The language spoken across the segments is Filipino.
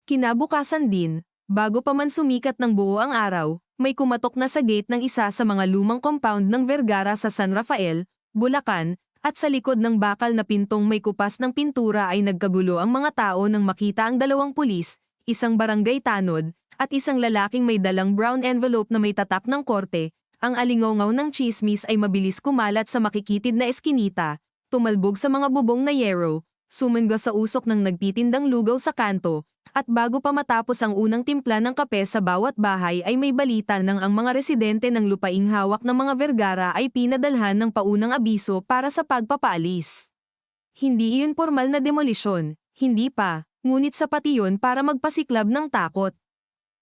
Kinabukasan din, bago pa man sumikat ng buo ang araw, may kumatok na sa gate ng isa sa mga lumang compound ng Vergara sa San Rafael, Bulacan, at sa likod ng bakal na pintong may kupas ng pintura ay nagkagulo ang mga tao nang makita ang dalawang pulis, isang barangay tanod, at isang lalaking may dalang brown envelope na may tatak ng korte. Ang alingaw ng tsismis ay mabilis kumalat sa makikitid na eskinita, tumalbog sa mga bubong na yero, sumungga sa usok ng nagtitindang lugaw sa kanto, at bago pa matapos ang unang timpla ng kape sa bawat bahay ay may balita nang ang mga residente ng lupaing hawak ng mga Vergara ay pinadalhan ng paunang abiso para sa pagpapaalis. Hindi iyon formal na demolisyon, hindi pa, ngunit sapat iyon para magpasiklab ng takot.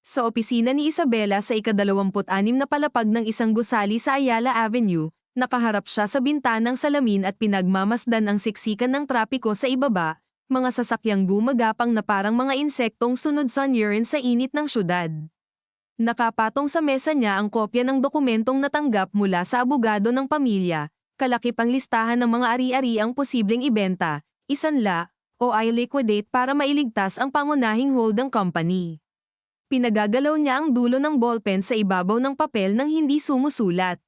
Sa opisina ni Isabela sa ika-26 na palapag ng isang gusali sa Ayala Avenue, nakaharap siya sa bintanang salamin at pinagmamasdan ang siksikan ng trapiko sa ibaba, mga sasakyang gumagapang na parang mga insektong sunod sa urine sa init ng syudad. Nakapatong sa mesa niya ang kopya ng dokumentong natanggap mula sa abogado ng pamilya, kalakip ang listahan ng mga ari-ariang posibleng ibenta, isanla, o i-liquidate para mailigtas ang pangunahing holding company. Pinagagalaw niya ang dulo ng ballpen sa ibabaw ng papel nang hindi sumusulat.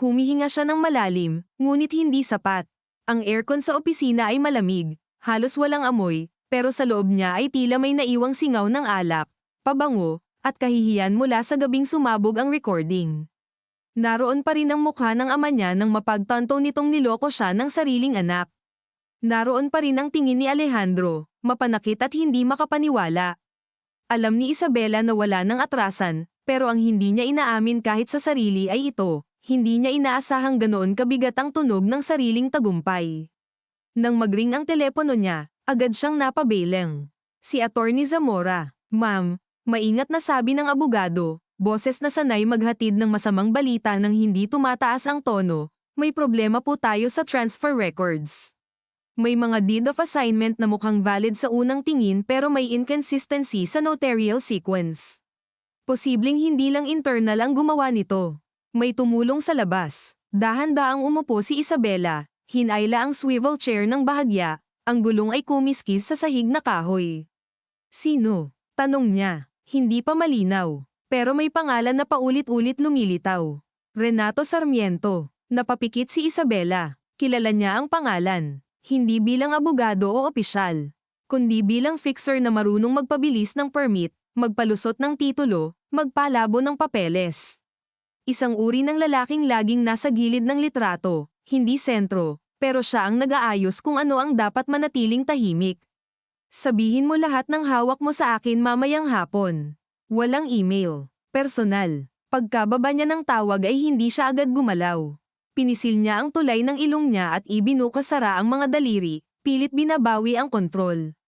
Humihinga siya ng malalim, ngunit hindi sapat. Ang aircon sa opisina ay malamig, halos walang amoy, pero sa loob niya ay tila may naiwang singaw ng alak, pabango, at kahihiyan mula sa gabing sumabog ang recording. Naroon pa rin ang mukha ng ama niya nang mapagtanto nitong niloko siya ng sariling anak. Naroon pa rin ang tingin ni Alejandro, mapanakit at hindi makapaniwala. Alam ni Isabela na wala ng atrasan, pero ang hindi niya inaamin kahit sa sarili ay ito, hindi niya inaasahang ganoon kabigat ang tunog ng sariling tagumpay. Nang magring ang telepono niya, agad siyang napabeleng. Si Attorney Zamora, "Ma'am," maingat na sabi ng abogado, boses na sanay maghatid ng masamang balita nang hindi tumataas ang tono, "may problema po tayo sa transfer records. May mga deed of assignment na mukhang valid sa unang tingin pero may inconsistency sa notarial sequence. Posibleng hindi lang internal ang gumawa nito. May tumulong sa labas." Dahan-daang umupo si Isabela, hinayla ang swivel chair ng bahagya, ang gulong ay kumiskis sa sahig na kahoy. "Sino?" tanong niya. Hindi pa malinaw, pero may pangalan na paulit-ulit lumilitaw. "Renato Sarmiento." Napapikit si Isabela. Kilala niya ang pangalan. Hindi bilang abogado o opisyal, kundi bilang fixer na marunong magpabilis ng permit, magpalusot ng titulo, magpalabo ng papeles. Isang uri ng lalaking laging nasa gilid ng litrato, hindi sentro, pero siya ang nag-aayos kung ano ang dapat manatiling tahimik. "Sabihin mo lahat ng hawak mo sa akin mamayang hapon." Walang email. Personal. Pagkababa niya ng tawag ay hindi siya agad gumalaw. Pinisil niya ang tulay ng ilong niya at ibinukasara ang mga daliri, pilit binabawi ang kontrol.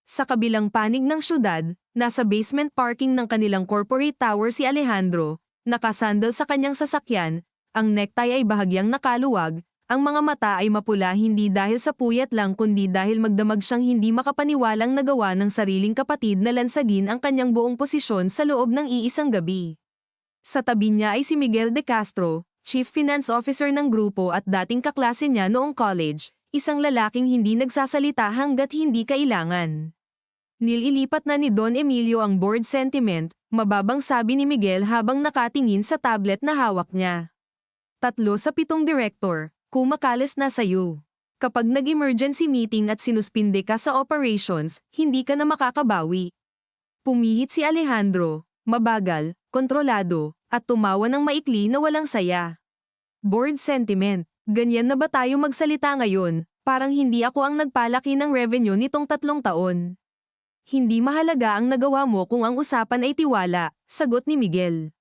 Sa kabilang panig ng syudad, nasa basement parking ng kanilang corporate tower si Alejandro, nakasandal sa kanyang sasakyan, ang necktie ay bahagyang nakaluwag, ang mga mata ay mapula hindi dahil sa puyat lang kundi dahil magdamag siyang hindi makapaniwalang nagawa ng sariling kapatid na lansagin ang kanyang buong posisyon sa loob ng iisang gabi. Sa tabi niya ay si Miguel De Castro, Chief Finance Officer ng grupo at dating kaklase niya noong college, isang lalaking hindi nagsasalita hanggat hindi kailangan. Nililipat na ni Don Emilio ang board sentiment, mababang sabi ni Miguel habang nakatingin sa tablet na hawak niya. 3 sa 7 director, kumakalis na sayo. Kapag nag-emergency meeting at sinuspinde ka sa operations, hindi ka na makakabawi. Pumihit si Alejandro, mabagal, kontrolado, at tumawa ng maikli na walang saya. "Board sentiment, ganyan na ba tayo magsalita ngayon? Parang hindi ako ang nagpalaki ng revenue nitong 3 taon. Hindi mahalaga ang nagawa mo kung ang usapan ay tiwala," sagot ni Miguel.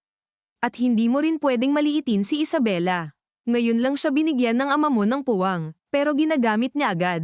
"At hindi mo rin pwedeng maliitin si Isabela. Ngayon lang siya binigyan ng ama mo ng puwang, pero ginagamit niya agad."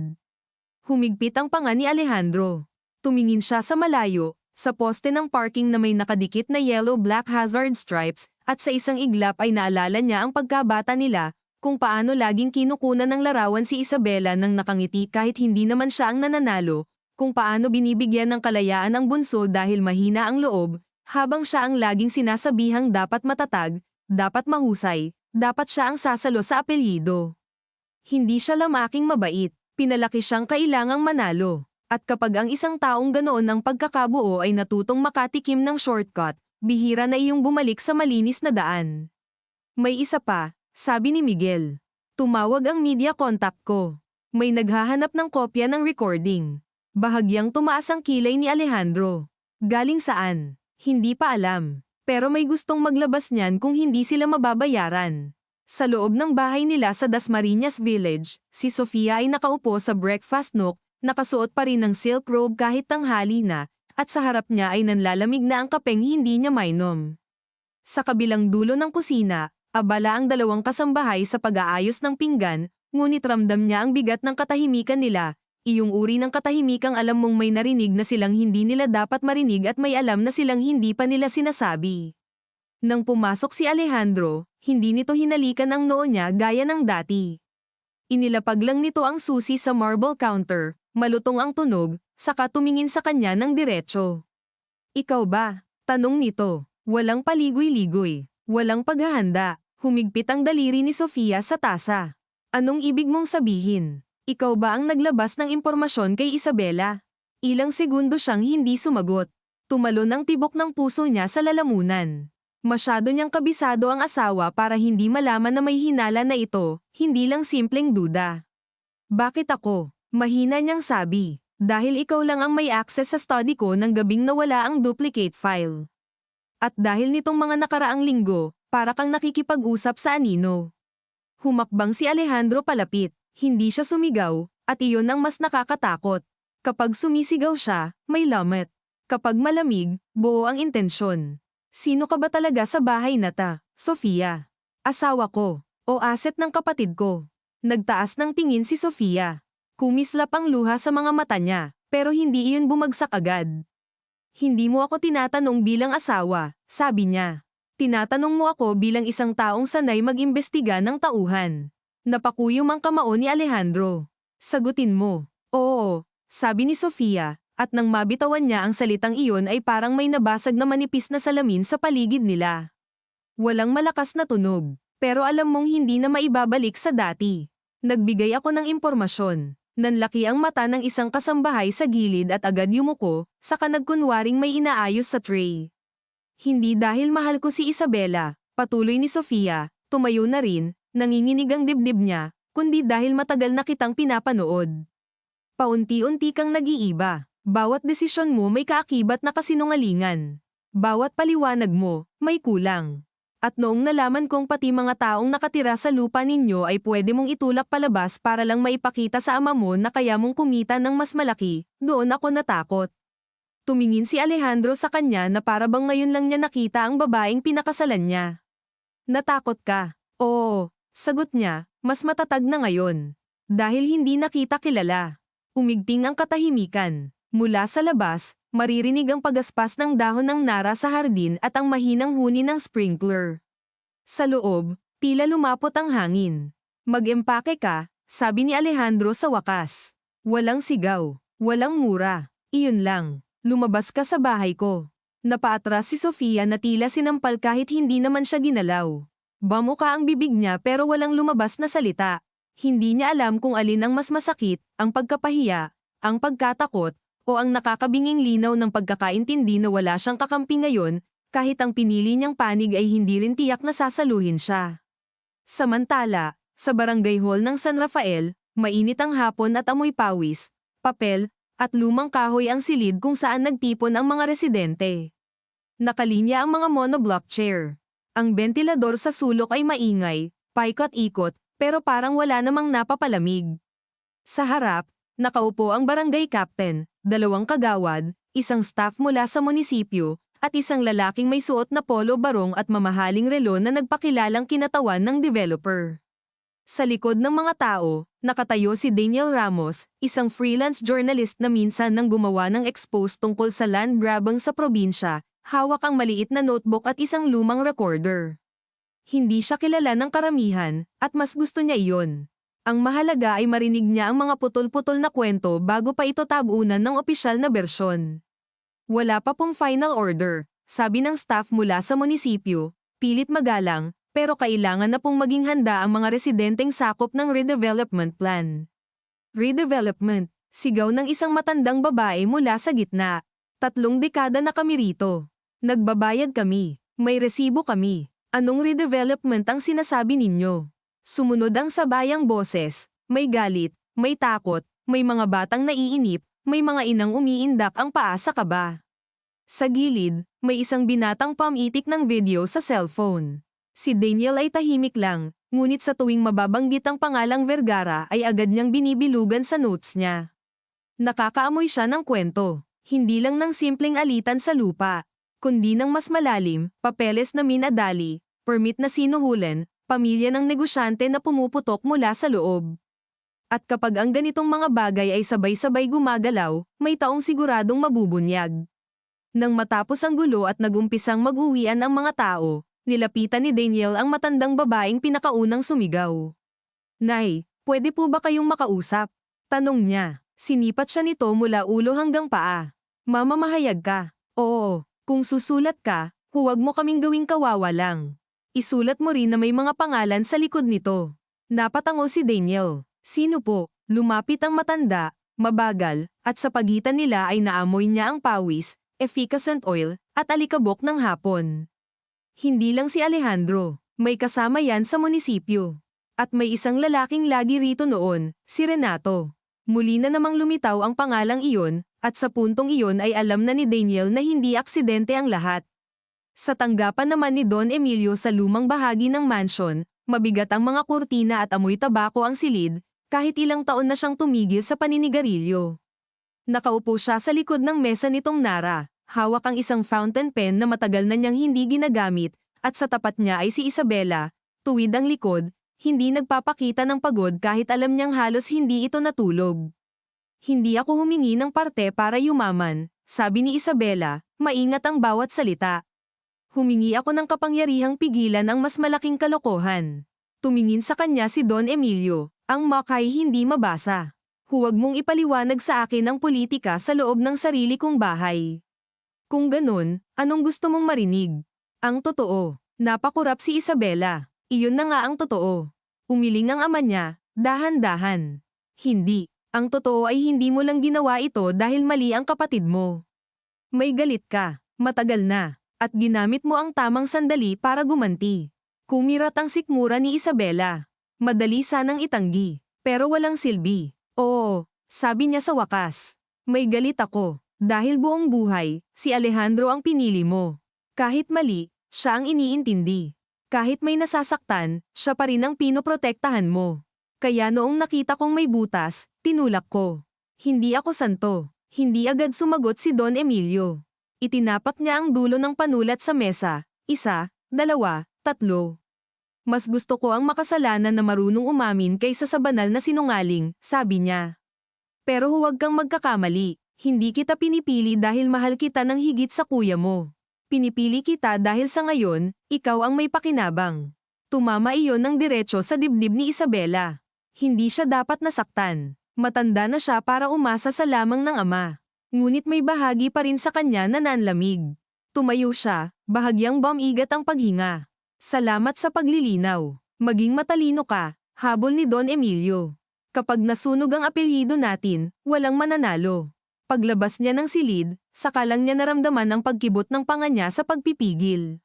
Humigpit ang panga ni Alejandro. Tumingin siya sa malayo, sa poste ng parking na may nakadikit na yellow-black hazard stripes, at sa isang iglap ay naalala niya ang pagkabata nila, kung paano laging kinukunan ng larawan si Isabela nang nakangiti kahit hindi naman siya ang nananalo, kung paano binibigyan ng kalayaan ang bunso dahil mahina ang loob, habang siya ang laging sinasabihang dapat matatag, dapat mahusay, dapat siya ang sasalo sa apelyido. Hindi siya lamaking mabait, pinalaki siyang kailangang manalo. At kapag ang isang taong ganoon ang pagkakabuo ay natutong makatikim ng shortcut, bihira na iyong bumalik sa malinis na daan. May isa pa, sabi ni Miguel. Tumawag ang media contact ko. May naghahanap ng kopya ng recording. Bahagyang tumaas ang kilay ni Alejandro. Galing saan? Hindi pa alam. Pero may gustong maglabas niyan kung hindi sila mababayaran. Sa loob ng bahay nila sa Dasmariñas Village, si Sofia ay nakaupo sa breakfast nook, nakasuot pa rin ng silk robe kahit tanghali na, at sa harap niya ay nanlalamig na ang kapeng hindi niya mainom. Sa kabilang dulo ng kusina, abala ang dalawang kasambahay sa pag-aayos ng pinggan, ngunit ramdam niya ang bigat ng katahimikan nila, iyong uri ng katahimikang alam mong may narinig na silang hindi nila dapat marinig at may alam na silang hindi pa nila sinasabi. Nang pumasok si Alejandro, hindi nito hinalikan ang noo niya gaya ng dati. Inilapag lang nito ang susi sa marble counter, malutong ang tunog, saka tumingin sa kanya ng diretso. Ikaw ba? Tanong nito. Walang paligoy-ligoy, walang paghahanda, humigpit ang daliri ni Sofia sa tasa. Anong ibig mong sabihin? Ikaw ba ang naglabas ng impormasyon kay Isabela? Ilang segundo siyang hindi sumagot. Tumalon ang tibok ng puso niya sa lalamunan. Masyado niyang kabisado ang asawa para hindi malaman na may hinala na ito, hindi lang simpleng duda. Bakit ako? Mahina niyang sabi. Dahil ikaw lang ang may access sa study ko ng gabing nawala ang duplicate file. At dahil nitong mga nakaraang linggo, para kang nakikipag-usap sa anino. Humakbang si Alejandro palapit, hindi siya sumigaw, at iyon ang mas nakakatakot. Kapag sumisigaw siya, may lamat. Kapag malamig, buo ang intensyon. Sino ka ba talaga sa bahay na ta, Sofia? Asawa ko, o asset ng kapatid ko. Nagtaas ng tingin si Sofia. Kumislap ang luha sa mga mata niya, pero hindi iyon bumagsak agad. Hindi mo ako tinatanong bilang asawa, sabi niya. Tinatanong mo ako bilang isang taong sanay mag-imbestiga ng tauhan. Napakuyom ang kamao ni Alejandro. Sagutin mo. Oo, sabi ni Sofia, at nang mabitawan niya ang salitang iyon ay parang may nabasag na manipis na salamin sa paligid nila. Walang malakas na tunog, pero alam mong hindi na maibabalik sa dati. Nagbigay ako ng impormasyon. Nanlaki ang mata ng isang kasambahay sa gilid at agad yumuko, saka nagkunwaring may inaayos sa tray. Hindi dahil mahal ko si Isabela, patuloy ni Sofia, tumayo na rin, nanginginig ang dibdib niya, kundi dahil matagal na kitang pinapanood. Paunti-unti kang nag-iiba, bawat desisyon mo may kaakibat na kasinungalingan. Bawat paliwanag mo, may kulang. At noong nalaman kong pati mga taong nakatira sa lupa ninyo ay pwede mong itulak palabas para lang maipakita sa ama mo na kaya mong kumita ng mas malaki, doon ako natakot. Tumingin si Alejandro sa kanya na para bang ngayon lang niya nakita ang babaeng pinakasalan niya. Natakot ka? Oo, sagot niya, mas matatag na ngayon. Dahil hindi nakita kilala. Umigting ang katahimikan. Mula sa labas, maririnig ang pagaspas ng dahon ng nara sa hardin at ang mahinang huni ng sprinkler. Sa loob, tila lumapot ang hangin. Mag-empake ka, sabi ni Alejandro sa wakas. Walang sigaw, walang mura, iyon lang. Lumabas ka sa bahay ko. Napaatras si Sofia na tila sinampal kahit hindi naman siya ginalaw. Bamuka ang bibig niya pero walang lumabas na salita. Hindi niya alam kung alin ang mas masakit, ang pagkapahiya, ang pagkatakot, o ang nakakabinging linaw ng pagkakaintindi na wala siyang kakampi ngayon, kahit ang pinili niyang panig ay hindi rin tiyak na sasaluhin siya. Samantala, sa barangay hall ng San Rafael, mainit ang hapon at amoy pawis, papel, at lumang kahoy ang silid kung saan nagtipon ang mga residente. Nakalinya ang mga monoblock chair. Ang bentilador sa sulok ay maingay, paikot-ikot, pero parang wala namang napapalamig. Sa harap, nakaupo ang barangay captain, 2 kagawad, isang staff mula sa munisipyo, at isang lalaking may suot na polo barong at mamahaling relo na nagpakilalang kinatawan ng developer. Sa likod ng mga tao, nakatayo si Daniel Ramos, isang freelance journalist na minsan nang gumawa ng expose tungkol sa land grabbing sa probinsya, hawak ang maliit na notebook at isang lumang recorder. Hindi siya kilala ng karamihan, at mas gusto niya iyon. Ang mahalaga ay marinig niya ang mga putol-putol na kwento bago pa ito tabunan ng opisyal na bersyon. Wala pa pong final order, sabi ng staff mula sa munisipyo, pilit magalang, pero kailangan na pong maging handa ang mga residenteng sakop ng redevelopment plan. Redevelopment, Sigaw ng isang matandang babae mula sa gitna. 3 dekada na kami rito. Nagbabayad kami. May resibo kami. Anong redevelopment ang sinasabi ninyo? Sumunod ang sabayang boses. May galit, may takot, may mga batang naiinip, may mga inang umiindak ang paa sa kaba. Sa gilid, may isang binatang pamitik ng video sa cellphone. Si Daniel ay tahimik lang, ngunit sa tuwing mababanggit ang pangalang Vergara ay agad niyang binibilugan sa notes niya. Nakakaamoy siya ng kwento, hindi lang ng simpleng alitan sa lupa, kundi ng mas malalim, papeles na minadali, permit na sinuhulan, pamilya ng negosyante na pumuputok mula sa loob. At kapag ang ganitong mga bagay ay sabay-sabay gumagalaw, may taong siguradong mabubunyag. Nang matapos ang gulo at nagumpisang mag-uwian ang mga tao, nilapitan ni Daniel ang matandang babaeng pinakaunang sumigaw. Nay, pwede po ba kayong makausap? Tanong niya. Sinipat siya nito mula ulo hanggang paa. Mamamahayag ka. Oo, kung susulat ka, huwag mo kaming gawing kawawa lang. Isulat mo rin na may mga pangalan sa likod nito. Napatango si Daniel. Sino po? Lumapit ang matanda, mabagal, at sa pagitan nila ay naamoy niya ang pawis, efficacent oil, at alikabok ng hapon. Hindi lang si Alejandro, may kasama yan sa munisipyo. At may isang lalaking lagi rito noon, si Renato. Muli na namang lumitaw ang pangalang iyon, at sa puntong iyon ay alam na ni Daniel na hindi aksidente ang lahat. Sa tanggapan naman ni Don Emilio sa lumang bahagi ng mansion, mabigat ang mga kurtina at amoy tabako ang silid, kahit ilang taon na siyang tumigil sa paninigarilyo. Nakaupo siya sa likod ng mesa nitong Nara, hawak ang isang fountain pen na matagal na niyang hindi ginagamit, at sa tapat niya ay si Isabela, tuwid ang likod, hindi nagpapakita ng pagod kahit alam niyang halos hindi ito natulog. Hindi ako humingi ng parte para yumaman, sabi ni Isabela, maingat ang bawat salita. Humingi ako ng kapangyarihang pigilan ang mas malaking kalokohan. Tumingin sa kanya si Don Emilio, ang makay hindi mabasa. Huwag mong ipaliwanag sa akin ang politika sa loob ng sarili kong bahay. Kung ganun, anong gusto mong marinig? Ang totoo, napakurap si Isabela. Iyon na nga ang totoo. Umiling ang ama niya, dahan-dahan. Hindi. Ang totoo ay hindi mo lang ginawa ito dahil mali ang kapatid mo. May galit ka, matagal na, at ginamit mo ang tamang sandali para gumanti. Kumirat ang sikmura ni Isabela. Madali sanang itanggi, pero walang silbi. Oo, sabi niya sa wakas. May galit ako, dahil buong buhay, si Alejandro ang pinili mo. Kahit mali, siya ang iniintindi. Kahit may nasasaktan, siya pa rin ang pinoprotektahan mo. Kaya noong nakita kong may butas, tinulak ko. Hindi ako santo. Hindi agad sumagot si Don Emilio. Itinapak niya ang dulo ng panulat sa mesa. 1, 2, 3. Mas gusto ko ang makasalanan na marunong umamin kaysa sa banal na sinungaling, sabi niya. Pero huwag kang magkakamali. Hindi kita pinipili dahil mahal kita ng higit sa kuya mo. Pinipili kita dahil sa ngayon, ikaw ang may pakinabang. Tumama iyon ng diretso sa dibdib ni Isabela. Hindi siya dapat nasaktan. Matanda na siya para umasa sa lamang ng ama. Ngunit may bahagi pa rin sa kanya na nanlamig. Tumayo siya, bahagyang bumigat ang paghinga. Salamat sa paglilinaw. Maging matalino ka, habol ni Don Emilio. Kapag nasunog ang apelyido natin, walang mananalo. Paglabas niya ng silid, saka lang niya naramdaman ang pagkibot ng panga niya sa pagpipigil.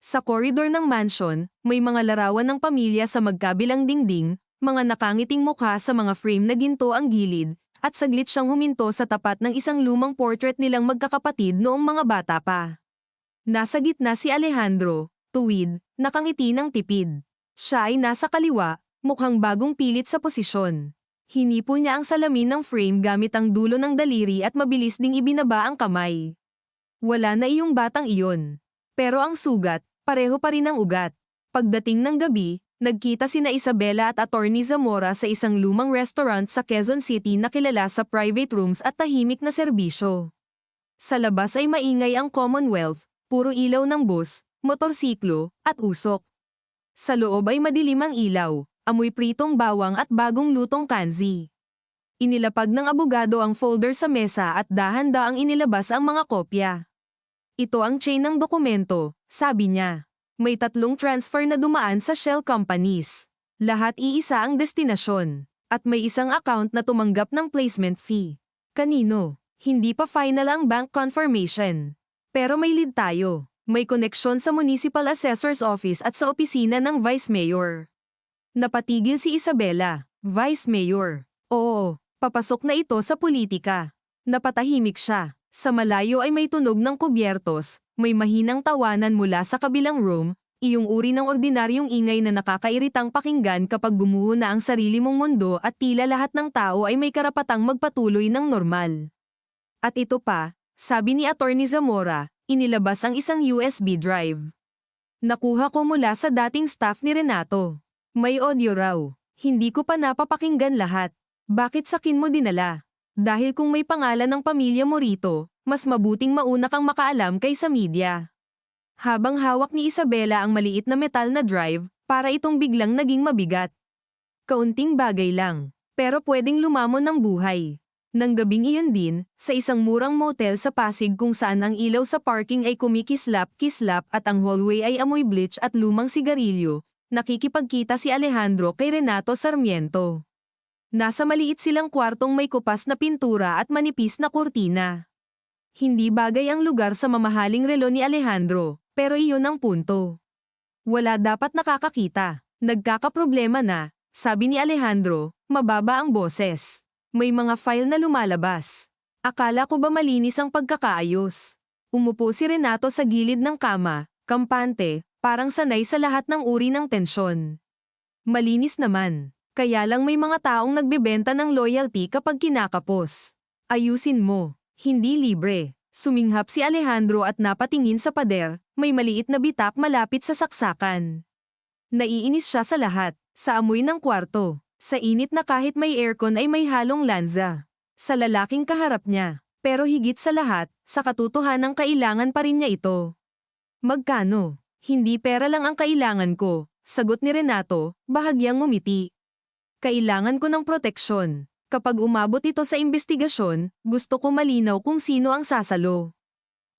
Sa koridor ng mansion, may mga larawan ng pamilya sa magkabilang dingding, mga nakangiting mukha sa mga frame na ginto ang gilid, at saglit siyang huminto sa tapat ng isang lumang portrait nilang magkakapatid noong mga bata pa. Nasa gitna si Alejandro, tuwid, nakangiti ng tipid. Siya ay nasa kaliwa, mukhang bagong pilit sa posisyon. Hinipo niya ang salamin ng frame gamit ang dulo ng daliri at mabilis ding ibinaba ang kamay. Wala na iyong batang iyon. Pero ang sugat, pareho pa rin ang ugat. Pagdating ng gabi, nagkita sina Isabela at Attorney Zamora sa isang lumang restaurant sa Quezon City na kilala sa private rooms at tahimik na serbisyo. Sa labas ay maingay ang Commonwealth, puro ilaw ng bus, motorsiklo, at usok. Sa loob ay madilim ang ilaw. Amoy pritong bawang at bagong lutong kanzi. Inilapag ng abogado ang folder sa mesa at dahan-daang inilabas ang mga kopya. Ito ang chain ng dokumento, sabi niya. May 3 transfer na dumaan sa shell companies. Lahat iisa ang destinasyon. At may isang account na tumanggap ng placement fee. Kanino? Hindi pa final ang bank confirmation. Pero may lead tayo. May koneksyon sa Municipal Assessor's Office at sa opisina ng Vice Mayor. Napatigil si Isabela, Vice Mayor. Oo, papasok na ito sa politika. Napatahimik siya. Sa malayo ay may tunog ng kubyertos, may mahinang tawanan mula sa kabilang room, iyong uri ng ordinaryong ingay na nakakairitang pakinggan kapag gumuho na ang sarili mong mundo at tila lahat ng tao ay may karapatang magpatuloy ng normal. At ito pa, sabi ni Attorney Zamora, inilabas ang isang USB drive. Nakuha ko mula sa dating staff ni Renato. May audio raw. Hindi ko pa napapakinggan lahat. Bakit sakin mo dinala? Dahil kung may pangalan ng pamilya mo rito, mas mabuting mauna kang makaalam kaysa media. Habang hawak ni Isabela ang maliit na metal na drive, para itong biglang naging mabigat. Kaunting bagay lang, pero pwedeng lumamon ng buhay. Nang gabing iyon din, sa isang murang motel sa Pasig kung saan ang ilaw sa parking ay kumikislap-kislap at ang hallway ay amoy bleach at lumang sigarilyo, nakikipagkita si Alejandro kay Renato Sarmiento. Nasa maliit silang kwartong may kupas na pintura at manipis na kurtina. Hindi bagay ang lugar sa mamahaling relo ni Alejandro, pero iyon ang punto. Wala dapat nakakakita. Nagkakaproblema na, sabi ni Alejandro, mababa ang boses. May mga file na lumalabas. Akala ko ba malinis ang pagkakaayos? Umupo si Renato sa gilid ng kama, kampante, parang sanay sa lahat ng uri ng tensyon. Malinis naman. Kaya lang may mga taong nagbebenta ng loyalty kapag kinakapos. Ayusin mo. Hindi libre. Suminghap si Alejandro at napatingin sa pader, may maliit na bitak malapit sa saksakan. Naiinis siya sa lahat, sa amoy ng kwarto, sa init na kahit may aircon ay may halong lanza. Sa lalaking kaharap niya, pero higit sa lahat, sa katotohanang kailangan pa rin niya ito. Magkano? Hindi pera lang ang kailangan ko, sagot ni Renato, bahagyang ngumiti. Kailangan ko ng proteksyon. Kapag umabot ito sa investigasyon, gusto ko malinaw kung sino ang sasalo.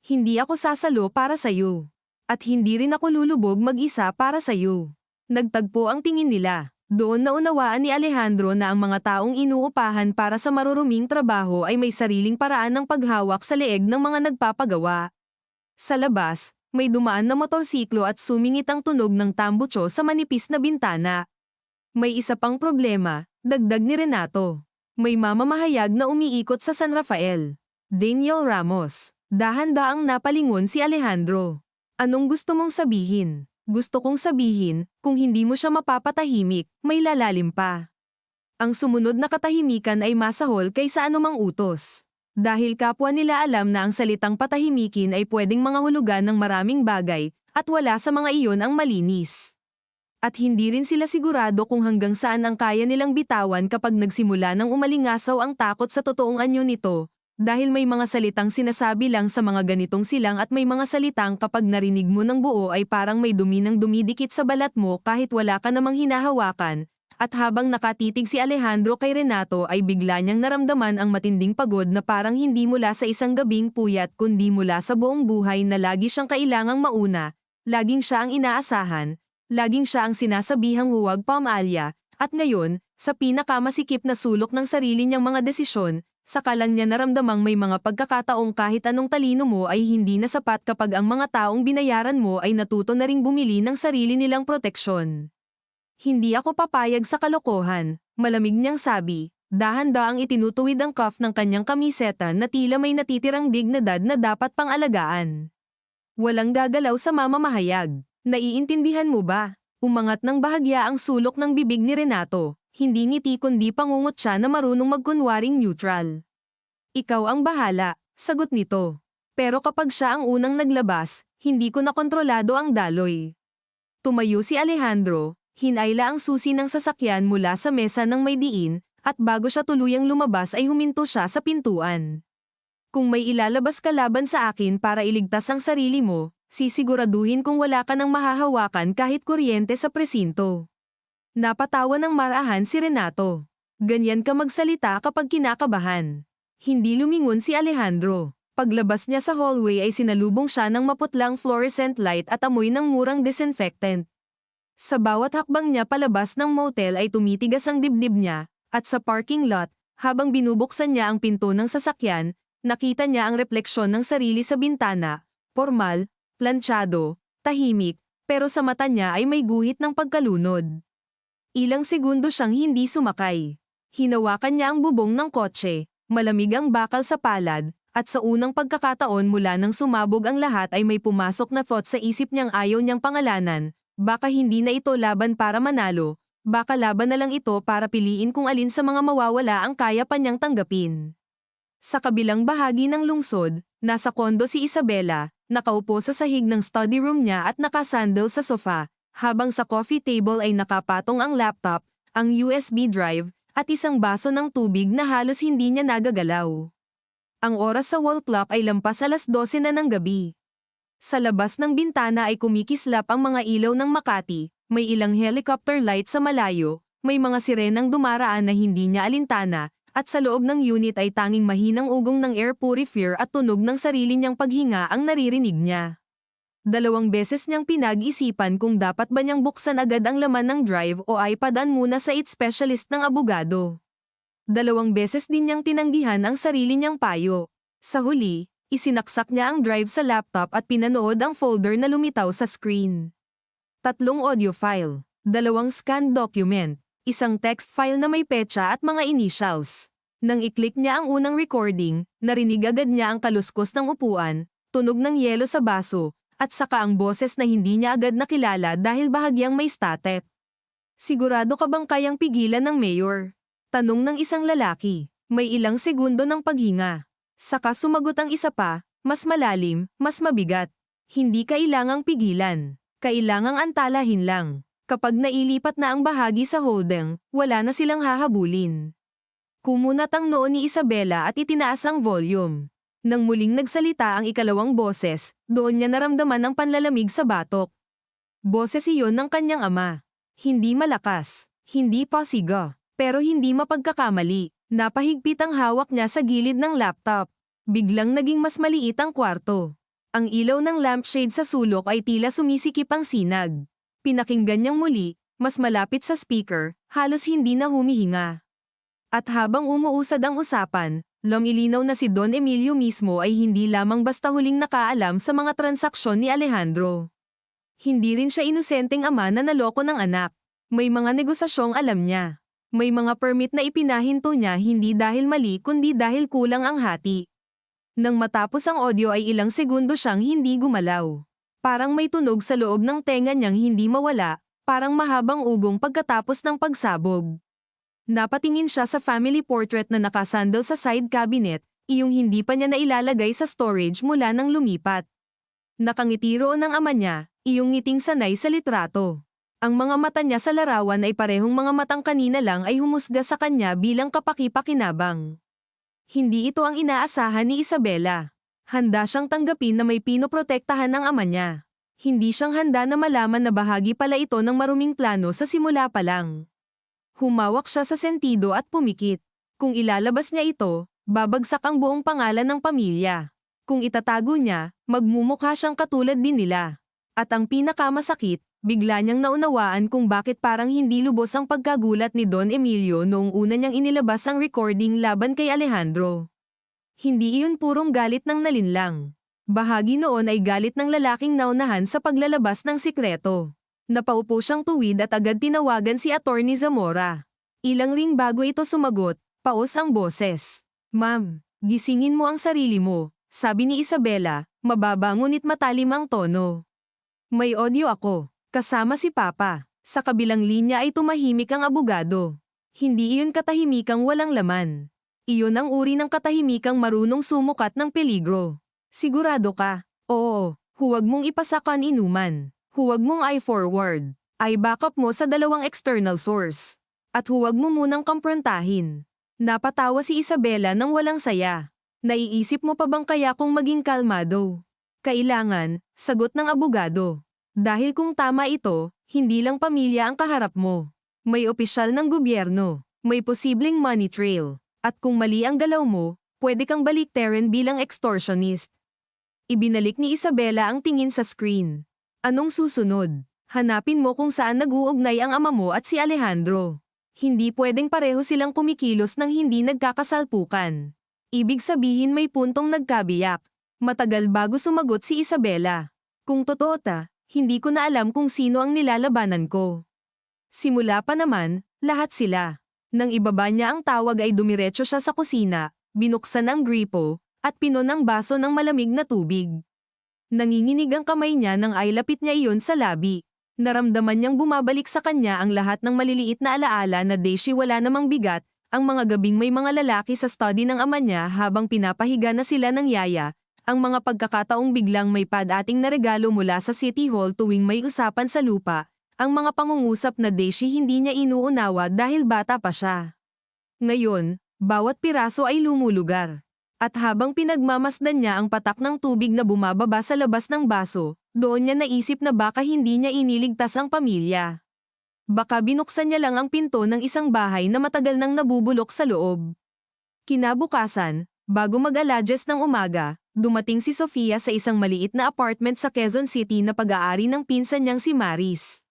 Hindi ako sasalo para sa'yo. At hindi rin ako lulubog mag-isa para sa'yo. Nagtagpo ang tingin nila. Doon naunawaan ni Alejandro na ang mga taong inuupahan para sa maruruming trabaho ay may sariling paraan ng paghawak sa leeg ng mga nagpapagawa. Sa labas, may dumaan na motorsiklo at sumingit ang tunog ng tambucho sa manipis na bintana. May isa pang problema, dagdag ni Renato. May mamamahayag na umiikot sa San Rafael. Daniel Ramos. Dahan-daang napalingon si Alejandro. Anong gusto mong sabihin? Gusto kong sabihin, kung hindi mo siya mapapatahimik, may lalalim pa. Ang sumunod na katahimikan ay masahol kaysa anumang utos. Dahil kapwa nila alam na ang salitang patahimikin ay pwedeng mangahulugan ng maraming bagay, at wala sa mga iyon ang malinis. At hindi rin sila sigurado kung hanggang saan ang kaya nilang bitawan kapag nagsimula ng umalingasaw ang takot sa totoong anyo nito, dahil may mga salitang sinasabi lang sa mga ganitong silang at may mga salitang kapag narinig mo ng buo ay parang may dumi ng dumidikit sa balat mo kahit wala ka namang hinahawakan, at habang nakatitig si Alejandro kay Renato ay bigla niyang naramdaman ang matinding pagod na parang hindi mula sa isang gabing puyat kundi mula sa buong buhay na lagi siyang kailangang mauna, laging siya ang inaasahan, laging siya ang sinasabihang huwag pamaalya, at ngayon, sa pinakamasikip na sulok ng sarili niyang mga desisyon, saka lang niya naramdamang may mga pagkakataong kahit anong talino mo ay hindi na sapat kapag ang mga taong binayaran mo ay natuto na ring bumili ng sarili nilang proteksyon. Hindi ako papayag sa kalokohan, malamig niyang sabi, dahan-daang itinutuwid ang cuff ng kanyang kamiseta na tila may natitirang dignidad na dapat pang alagaan. Walang gagalaw sa mamamahayag. Naiintindihan mo ba? Umangat ng bahagya ang sulok ng bibig ni Renato, hindi ngiti kundi pangungot siya na marunong magkunwaring neutral. Ikaw ang bahala, sagot nito. Pero kapag siya ang unang naglabas, hindi ko nakontrolado ang daloy. Tumayo si Alejandro, hinayla ang susi ng sasakyan mula sa mesa ng may diin, at bago siya tuluyang lumabas ay huminto siya sa pintuan. Kung may ilalabas ka laban sa akin para iligtas ang sarili mo, sisiguraduhin kung wala ka nang mahahawakan kahit kuryente sa presinto. Napatawa ng marahan si Renato. Ganyan ka magsalita kapag kinakabahan. Hindi lumingon si Alejandro. Paglabas niya sa hallway ay sinalubong siya ng maputlang fluorescent light at amoy ng murang disinfectant. Sa bawat hakbang niya palabas ng motel ay tumitigas ang dibdib niya, At sa parking lot, habang binubuksan niya ang pinto ng sasakyan, nakita niya ang refleksyon ng sarili sa bintana, formal, planchado, tahimik, pero sa mata niya ay may guhit ng pagkalunod. Ilang segundo siyang hindi sumakay. Hinawakan niya ang bubong ng kotse, malamig ang bakal sa palad, at sa unang pagkakataon mula nang sumabog ang lahat ay may pumasok na thought sa isip niyang ayaw niyang pangalanan, baka hindi na ito laban para manalo, baka laban na lang ito para piliin kung alin sa mga mawawala ang kaya pa niyang tanggapin. Sa kabilang bahagi ng lungsod, nasa kondo si Isabela, nakaupo sa sahig ng study room niya at nakasandal sa sofa, habang sa coffee table ay nakapatong ang laptop, ang USB drive, at isang baso ng tubig na halos hindi niya nagagalaw. Ang oras sa wall clock ay lampas 12:00 na ng gabi. Sa labas ng bintana ay kumikislap ang mga ilaw ng Makati, may ilang helicopter light sa malayo, may mga sirenang dumaraan na hindi niya alintana, at sa loob ng unit ay tanging mahinang ugong ng air purifier at tunog ng sarili niyang paghinga ang naririnig niya. 2 beses niyang pinag-isipan kung dapat ba niyang buksan agad ang laman ng drive o iPad-an muna sa IT specialist ng abogado. 2 beses din niyang tinanggihan ang sarili niyang payo. Sa huli, isinaksak niya ang drive sa laptop at pinanood ang folder na lumitaw sa screen. 3 audio file, 2 scanned document, isang text file na may petsa at mga initials. Nang i-click niya ang unang recording, narinig agad niya ang kaluskos ng upuan, tunog ng yelo sa baso, at saka ang boses na hindi niya agad nakilala dahil bahagyang may static. Sigurado ka bang kayang pigilan ng mayor? Tanong ng isang lalaki. May ilang segundo ng paghinga. Saka sumagot ang isa pa, mas malalim, mas mabigat. Hindi kailangang pigilan. Kailangang antalahin lang. Kapag nailipat na ang bahagi sa holding, wala na silang hahabulin. Kumunat ang noo ni Isabela at itinaas ang volume. Nang muling nagsalita ang ikalawang boses, doon niya naramdaman ang panlalamig sa batok. Boses iyon ng kanyang ama. Hindi malakas, hindi pasiga, pero hindi mapagkakamali. Napahigpit ang hawak niya sa gilid ng laptop. Biglang naging mas maliit ang kwarto. Ang ilaw ng lampshade sa sulok ay tila sumisikip ang sinag. Pinakinggan niyang muli, mas malapit sa speaker, halos hindi na humihinga. At habang umuusad ang usapan, lumilinaw na si Don Emilio mismo ay hindi lamang basta huling nakaalam sa mga transaksyon ni Alejandro. Hindi rin siya inosenteng ama na naloko ng anak. May mga negosasyong alam niya. May mga permit na ipinahinto niya hindi dahil mali kundi dahil kulang ang hati. Nang matapos ang audio ay ilang segundo siyang hindi gumalaw. Parang may tunog sa loob ng tenga niyang hindi mawala, parang mahabang ugong pagkatapos ng pagsabog. Napatingin siya sa family portrait na nakasandal sa side cabinet, iyong hindi pa niya nailalagay sa storage mula nang lumipat. Nakangiti roon ang ama niya, iyong ngiting sanay sa litrato. Ang mga mata niya sa larawan ay parehong mga matang kanina lang ay humusga sa kanya bilang kapaki-pakinabang. Hindi ito ang inaasahan ni Isabela. Handa siyang tanggapin na may pinoprotektahan ng ama niya. Hindi siyang handa na malaman na bahagi pala ito ng maruming plano sa simula pa lang. Humawak siya sa sentido at pumikit. Kung ilalabas niya ito, babagsak ang buong pangalan ng pamilya. Kung itatago niya, magmumukha siyang katulad din nila. At ang pinakamasakit, bigla niyang naunawaan kung bakit parang hindi lubos ang pagkagulat ni Don Emilio noong una niyang inilabas ang recording laban kay Alejandro. Hindi iyon purong galit ng nalinlang. Bahagi noon ay galit ng lalaking naunahan sa paglalabas ng sikreto. Napaupo siyang tuwid at agad tinawagan si Attorney Zamora. Ilang ring bago ito sumagot, paos ang boses. Ma'am, gisingin mo ang sarili mo, sabi ni Isabela, mababa ngunit matalim ang tono. May audio ako, kasama si Papa. Sa kabilang linya ay tumahimik ang abogado. Hindi iyon katahimikang walang laman. Iyon ang uri ng katahimikang marunong sumukat ng peligro. Sigurado ka? Oo, huwag mong ipasakan inuman. Huwag mong i-forward. I-backup mo sa 2 external source. At huwag mo munang kamprontahin. Napatawa si Isabela nang walang saya. Naiisip mo pa bang kaya kung maging kalmado? Kailangan, sagot ng abogado. Dahil kung tama ito, hindi lang pamilya ang kaharap mo. May opisyal ng gobyerno, may posibleng money trail. At kung mali ang galaw mo, pwede kang baliktarin bilang extortionist. Ibinalik ni Isabela ang tingin sa screen. Anong susunod? Hanapin mo kung saan nag-uugnay ang ama mo at si Alejandro. Hindi pwedeng pareho silang kumikilos ng hindi nagkakasalpukan. Ibig sabihin may puntong nagkabiyak. Matagal bago sumagot si Isabela. Kung totoo hindi ko na alam kung sino ang nilalabanan ko. Simula pa naman, lahat sila. Nang ibaba niya ang tawag ay dumiretso siya sa kusina, binuksan ang gripo, at pinon ang baso ng malamig na tubig. Nanginginig ang kamay niya nang ailapit niya iyon sa labi. Naramdaman niyang bumabalik sa kanya ang lahat ng maliliit na alaala na Daisy wala namang bigat, ang mga gabing may mga lalaki sa study ng ama niya habang pinapahiga na sila ng yaya, ang mga pagkakataong biglang may padating na regalo mula sa City Hall tuwing may usapan sa lupa, ang mga pangungusap na Daisy hindi niya inuunawa dahil bata pa siya. Ngayon, bawat piraso ay lumulugar. At habang pinagmamasdan niya ang patak ng tubig na bumababa sa labas ng baso, doon niya naisip na baka hindi niya iniligtas ang pamilya. Baka binuksan niya lang ang pinto ng isang bahay na matagal nang nabubulok sa loob. Kinabukasan, bago mag-alas 10 ng umaga, dumating si Sofia sa isang maliit na apartment sa Quezon City na pag-aari ng pinsan niyang si Maris.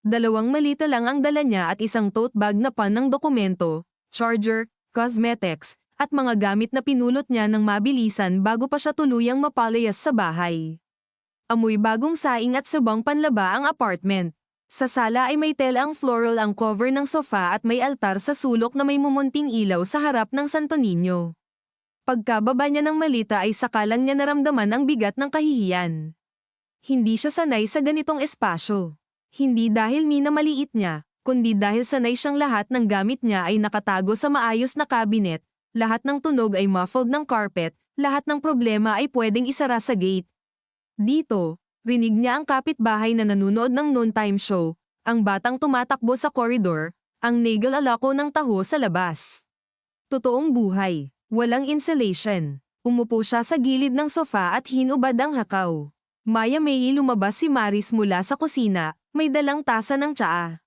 2 malita lang ang dala niya at isang tote bag na pan ng dokumento, charger, cosmetics, at mga gamit na pinulot niya ng mabilisan bago pa siya tuluyang mapalayas sa bahay. Amoy bagong saing at sabang panlaba ang apartment. Sa sala ay may telang floral ang cover ng sofa at may altar sa sulok na may mumunting ilaw sa harap ng Santo Niño. Pagkababa niya ng malita ay sakalang niya naramdaman ang bigat ng kahihiyan. Hindi siya sanay sa ganitong espasyo. Hindi dahil minamaliit niya, kundi dahil sanay siyang lahat ng gamit niya ay nakatago sa maayos na cabinet. Lahat ng tunog ay muffled ng carpet, lahat ng problema ay pwedeng isara sa gate. Dito, rinig niya ang kapitbahay na nanunood ng noontime show, ang batang tumatakbo sa koridor, ang nagal-alako ng taho sa labas. Totoong buhay, walang insulation. Umupo siya sa gilid ng sofa at hinubad ang hakaw. Maya-may lumabas si Maris mula sa kusina, may dalang tasa ng tsaa.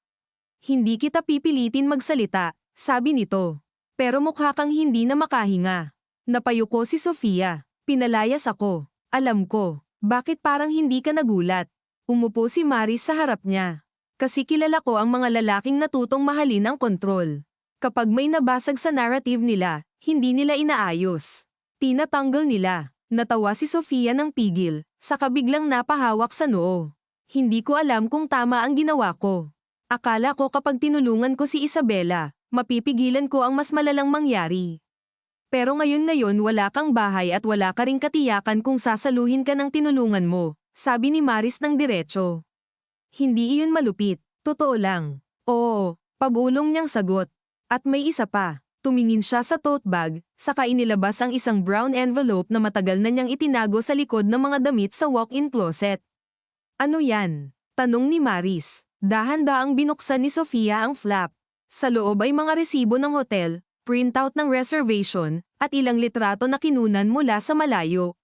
Hindi kita pipilitin magsalita, sabi nito. Pero mukha kang hindi na makahinga. Napayuko si Sofia. Pinalayas ako. Alam ko. Bakit parang hindi ka nagulat? Umupo si Maris sa harap niya. Kasi kilala ko ang mga lalaking natutong mahalin ang kontrol. Kapag may nabasag sa narrative nila, hindi nila inaayos. Tinatanggal nila. Natawa si Sofia ng pigil, saka biglang napahawak sa noo. Hindi ko alam kung tama ang ginawa ko. Akala ko kapag tinulungan ko si Isabela, mapipigilan ko ang mas malalang mangyari. Pero ngayon wala kang bahay at wala ka ring katiyakan kung sasaluhin ka ng tinulungan mo, sabi ni Maris ng diretso. Hindi iyon malupit, totoo lang. Oo, pabulong niyang sagot. At may isa pa, tumingin siya sa tote bag, saka inilabas ang isang brown envelope na matagal na niyang itinago sa likod ng mga damit sa walk-in closet. Ano yan? Tanong ni Maris. Dahan-daang binuksan ni Sofia ang flap. Sa loob ay mga resibo ng hotel, printout ng reservation, at ilang litrato na kinunan mula sa malayo.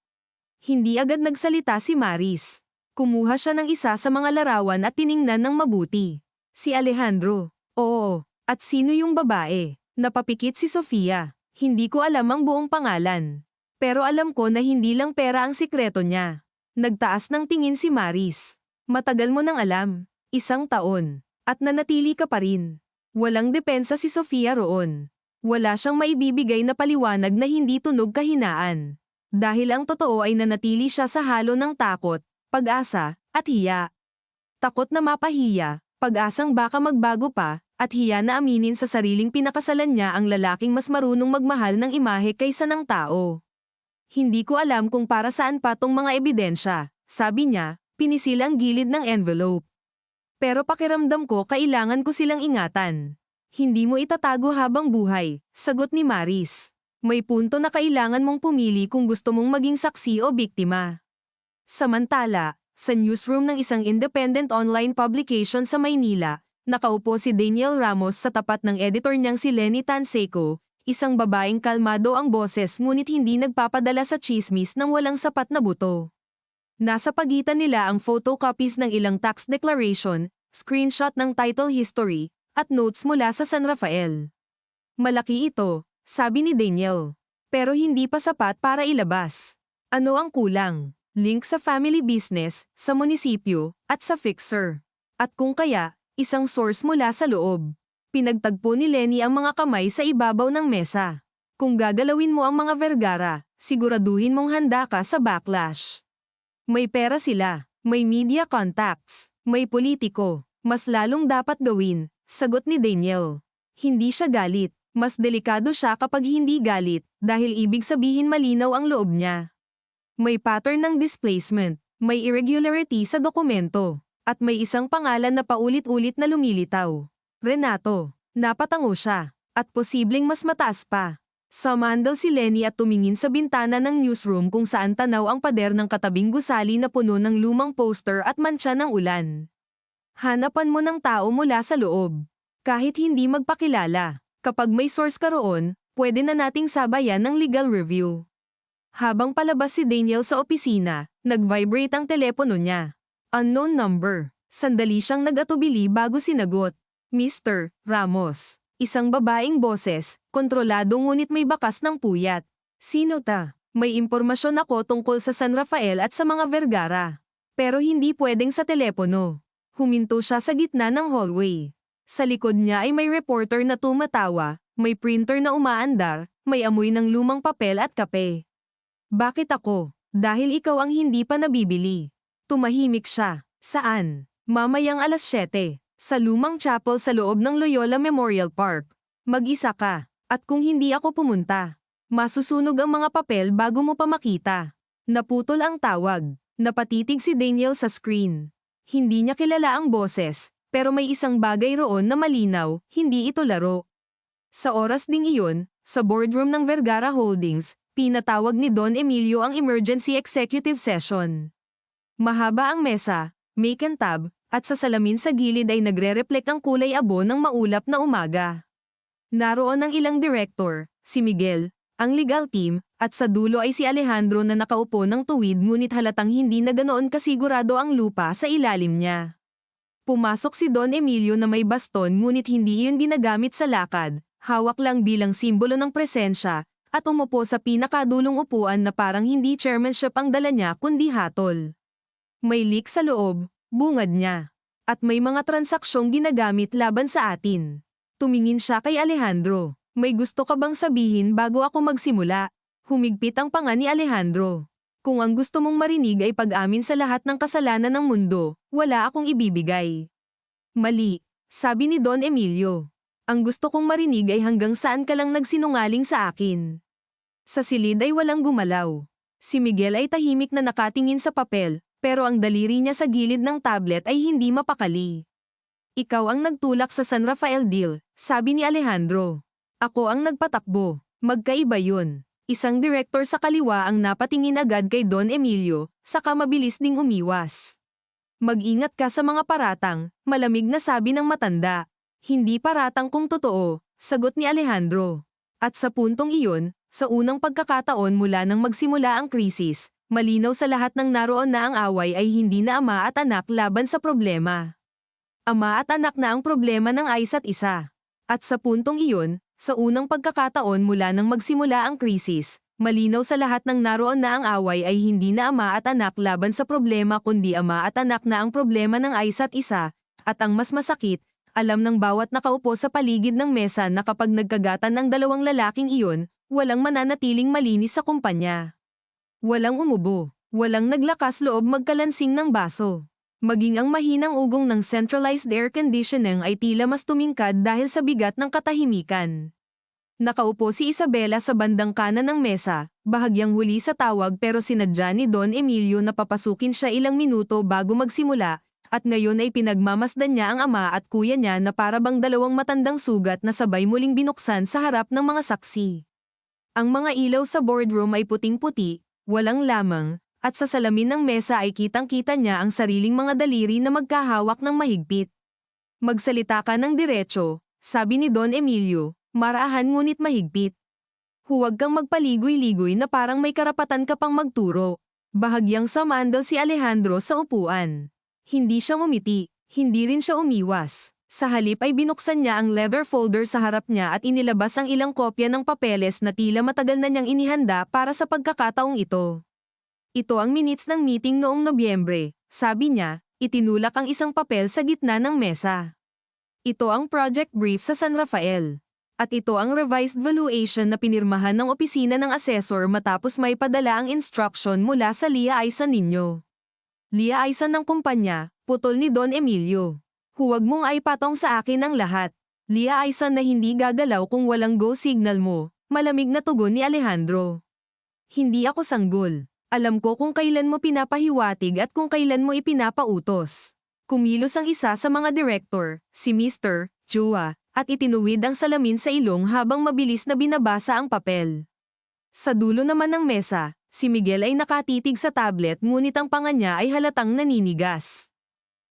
Hindi agad nagsalita si Maris. Kumuha siya ng isa sa mga larawan at tiningnan ng mabuti. Si Alejandro. Oo. At sino yung babae? Napapikit si Sofia. Hindi ko alam ang buong pangalan. Pero alam ko na hindi lang pera ang sikreto niya. Nagtaas ng tingin si Maris. Matagal mo nang alam. 1 taon. At nanatili ka pa rin. Walang depensa si Sofia roon. Wala siyang maibibigay na paliwanag na hindi tunog kahinaan. Dahil ang totoo ay nanatili siya sa halo ng takot, pag-asa, at hiya. Takot na mapahiya, pag-asang baka magbago pa, at hiya na aminin sa sariling pinakasalan niya ang lalaking mas marunong magmahal ng imahe kaysa ng tao. Hindi ko alam kung para saan pa tong mga ebidensya, sabi niya, pinisil ang gilid ng envelope. Pero pakiramdam ko kailangan ko silang ingatan. Hindi mo itatago habang buhay, sagot ni Maris. May punto na kailangan mong pumili kung gusto mong maging saksi o biktima. Samantala, sa newsroom ng isang independent online publication sa Maynila, nakaupo si Daniel Ramos sa tapat ng editor niyang si Lenny Tanseco, isang babaeng kalmado ang boses ngunit hindi nagpapadala sa chismis ng walang sapat na buto. Nasa pagitan nila ang photocopies ng ilang tax declaration, screenshot ng title history, at notes mula sa San Rafael. Malaki ito, sabi ni Daniel. Pero hindi pa sapat para ilabas. Ano ang kulang? Link sa family business, sa munisipyo, at sa fixer. At kung kaya, isang source mula sa loob. Pinagtagpo ni Lenny ang mga kamay sa ibabaw ng mesa. Kung gagalawin mo ang mga Vergara, siguraduhin mong handa ka sa backlash. May pera sila, may media contacts, may politiko. Mas lalong dapat gawin, sagot ni Daniel. Hindi siya galit. Mas delikado siya kapag hindi galit, dahil ibig sabihin malinaw ang loob niya. May pattern ng displacement, may irregularity sa dokumento, at may isang pangalan na paulit-ulit na lumilitaw. Renato. Napatango siya, at posibleng mas mataas pa. Sumandal si Lenny at tumingin sa bintana ng newsroom kung saan tanaw ang pader ng katabing gusali na puno ng lumang poster at mantsa ng ulan. Hanapan mo ng tao mula sa loob. Kahit hindi magpakilala. Kapag may source ka roon, pwede na nating sabayan ng legal review. Habang palabas si Daniel sa opisina, nag-vibrate ang telepono niya. Unknown number. Sandali siyang nag-atubili bago sinagot. Mr. Ramos. Isang babaeng boses, kontrolado ngunit may bakas ng puyat. Sino ta? May impormasyon ako tungkol sa San Rafael at sa mga Vergara. Pero hindi pwedeng sa telepono. Huminto siya sa gitna ng hallway. Sa likod niya ay may reporter na tumatawa, may printer na umaandar, may amoy ng lumang papel at kape. Bakit ako? Dahil ikaw ang hindi pa nabibili. Tumahimik siya. Saan? Mamayang 7:00. Sa lumang chapel sa loob ng Loyola Memorial Park. Mag-isa ka. At kung hindi ako pumunta, masusunog ang mga papel bago mo pa makita. Naputol ang tawag. Napatitig si Daniel sa screen. Hindi niya kilala ang boses. Pero may isang bagay roon na malinaw, hindi ito laro. Sa oras ding iyon, sa boardroom ng Vergara Holdings, pinatawag ni Don Emilio ang emergency executive session. Mahaba ang mesa, may tab, at sa salamin sa gilid ay nagre-reflect ang kulay abo ng maulap na umaga. Naroon ang ilang director, si Miguel, ang legal team, at sa dulo ay si Alejandro na nakaupo ng tuwid ngunit halatang hindi na ganoon kasigurado ang lupa sa ilalim niya. Pumasok si Don Emilio na may baston ngunit hindi iyon ginagamit sa lakad, hawak lang bilang simbolo ng presensya, at umupo sa pinakadulong upuan na parang hindi chairmanship ang dala niya kundi hatol. May leak sa loob, bungad niya. At may mga transaksyong ginagamit laban sa atin. Tumingin siya kay Alejandro. May gusto ka bang sabihin bago ako magsimula? Humigpit ang panga ni Alejandro. Kung ang gusto mong marinig ay pag-amin sa lahat ng kasalanan ng mundo, wala akong ibibigay. Mali, sabi ni Don Emilio. Ang gusto kong marinig ay hanggang saan ka lang nagsinungaling sa akin. Sa silid ay walang gumalaw. Si Miguel ay tahimik na nakatingin sa papel, pero ang daliri niya sa gilid ng tablet ay hindi mapakali. Ikaw ang nagtulak sa San Rafael deal, sabi ni Alejandro. Ako ang nagpatakbo, magkaiba yun. Isang direktor sa kaliwa ang napatingin agad kay Don Emilio, saka mabilis ding umiwas. Mag-ingat ka sa mga paratang, malamig na sabi ng matanda. Hindi paratang kung totoo, sagot ni Alejandro. At sa puntong iyon, sa unang pagkakataon mula nang magsimula ang krisis, malinaw sa lahat ng naroon na ang away ay hindi na ama at anak laban sa problema. Ama at anak na ang problema ng isa't isa. At sa puntong iyon, sa unang pagkakataon mula nang magsimula ang krisis, malinaw sa lahat ng naroon na ang away ay hindi na ama at anak laban sa problema kundi ama at anak na ang problema ng isa't isa, at ang mas masakit, alam ng bawat nakaupo sa paligid ng mesa na kapag nagkagatan ang dalawang lalaking iyon, walang mananatiling malinis sa kumpanya. Walang umubo, walang naglakas loob magkalansing ng baso. Maging ang mahinang ugong ng centralized air conditioning ay tila mas tumingkad dahil sa bigat ng katahimikan. Nakaupo si Isabela sa bandang kanan ng mesa, bahagyang huli sa tawag pero sinadya ni Don Emilio na papasukin siya ilang minuto bago magsimula, at ngayon ay pinagmamasdan niya ang ama at kuya niya na para bang dalawang matandang sugat na sabay muling binuksan sa harap ng mga saksi. Ang mga ilaw sa boardroom ay puting-puti, walang lamang, at sa salamin ng mesa ay kitang-kita niya ang sariling mga daliri na magkahawak ng mahigpit. Magsalita ka ng diretso, sabi ni Don Emilio, marahan ngunit mahigpit. Huwag kang magpaligoy-ligoy na parang may karapatan ka pang magturo. Bahagyang sumandal si Alejandro sa upuan. Hindi siya ngumiti, hindi rin siya umiwas. Sa halip ay binuksan niya ang leather folder sa harap niya at inilabas ang ilang kopya ng papeles na tila matagal na niyang inihanda para sa pagkakataong ito. Ito ang minutes ng meeting noong Nobyembre, sabi niya, itinulak ang isang papel sa gitna ng mesa. Ito ang project brief sa San Rafael. At ito ang revised valuation na pinirmahan ng opisina ng assessor matapos may padala ang instruction mula sa liaison ninyo. Liaison ng kumpanya, putol ni Don Emilio. Huwag mong aipatong sa akin ang lahat. Liaison na hindi gagalaw kung walang go signal mo, malamig na tugon ni Alejandro. Hindi ako sanggol. Alam ko kung kailan mo pinapahiwatig at kung kailan mo ipinapautos. Kumilos ang isa sa mga director, si Mr. Chua, at itinuwid ang salamin sa ilong habang mabilis na binabasa ang papel. Sa dulo naman ng mesa, si Miguel ay nakatitig sa tablet ngunit ang panga niya ay halatang naninigas.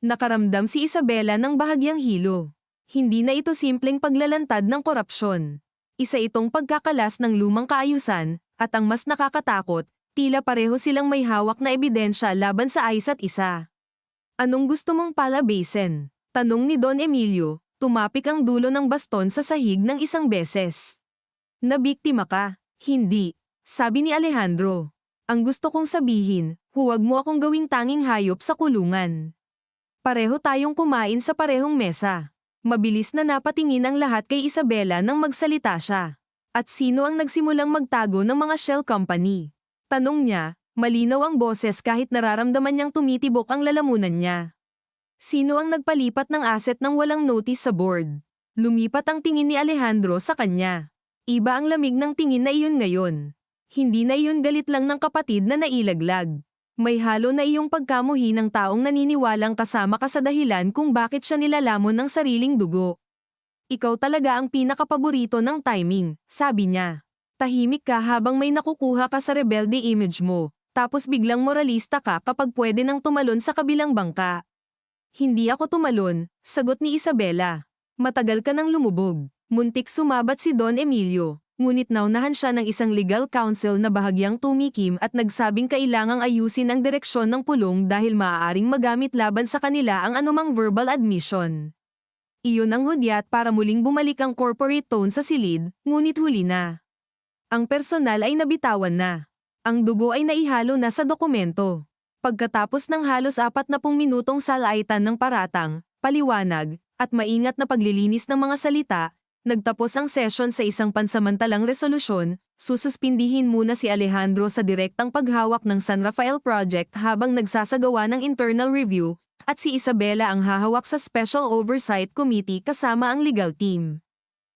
Nakaramdam si Isabela ng bahagyang hilo. Hindi na ito simpleng paglalantad ng korupsyon. Isa itong pagkakalas ng lumang kaayusan, at ang mas nakakatakot, tila pareho silang may hawak na ebidensya laban sa isa't isa. Anong gusto mong palabasin? Tanong ni Don Emilio, tumapik ang dulo ng baston sa sahig ng isang beses. Nabiktima ka? Hindi, sabi ni Alejandro. Ang gusto kong sabihin, huwag mo akong gawing tanging hayop sa kulungan. Pareho tayong kumain sa parehong mesa. Mabilis na napatingin ang lahat kay Isabela nang magsalita siya. At sino ang nagsimulang magtago ng mga shell company? Tanong niya, malinaw ang boses kahit nararamdaman niyang tumitibok ang lalamunan niya. Sino ang nagpalipat ng asset nang walang notice sa board? Lumipat ang tingin ni Alejandro sa kanya. Iba ang lamig ng tingin na iyon ngayon. Hindi na iyon galit lang ng kapatid na nailaglag. May halo na iyong pagkamuhi ng taong naniniwalang kasama ka sa dahilan kung bakit siya nilalamon ng sariling dugo. Ikaw talaga ang pinakapaborito ng timing, sabi niya. Tahimik ka habang may nakukuha ka sa rebelde image mo, tapos biglang moralista ka kapag pwede nang tumalon sa kabilang bangka. Hindi ako tumalon, sagot ni Isabela. Matagal ka nang lumubog. Muntik sumabat si Don Emilio. Ngunit naunahan siya ng isang legal counsel na bahagyang tumikim at nagsabing kailangang ayusin ang direksyon ng pulong dahil maaaring magamit laban sa kanila ang anumang verbal admission. Iyon ang hudyat para muling bumalik ang corporate tone sa silid, ngunit huli na. Ang personal ay nabitawan na. Ang dugo ay naihalo na sa dokumento. Pagkatapos ng halos 40 minutong salaitan ng paratang, paliwanag, at maingat na paglilinis ng mga salita, nagtapos ang session sa isang pansamantalang resolusyon, sususpindihin muna si Alejandro sa direktang paghawak ng San Rafael Project habang nagsasagawa ng internal review, at si Isabela ang hahawak sa Special Oversight Committee kasama ang legal team.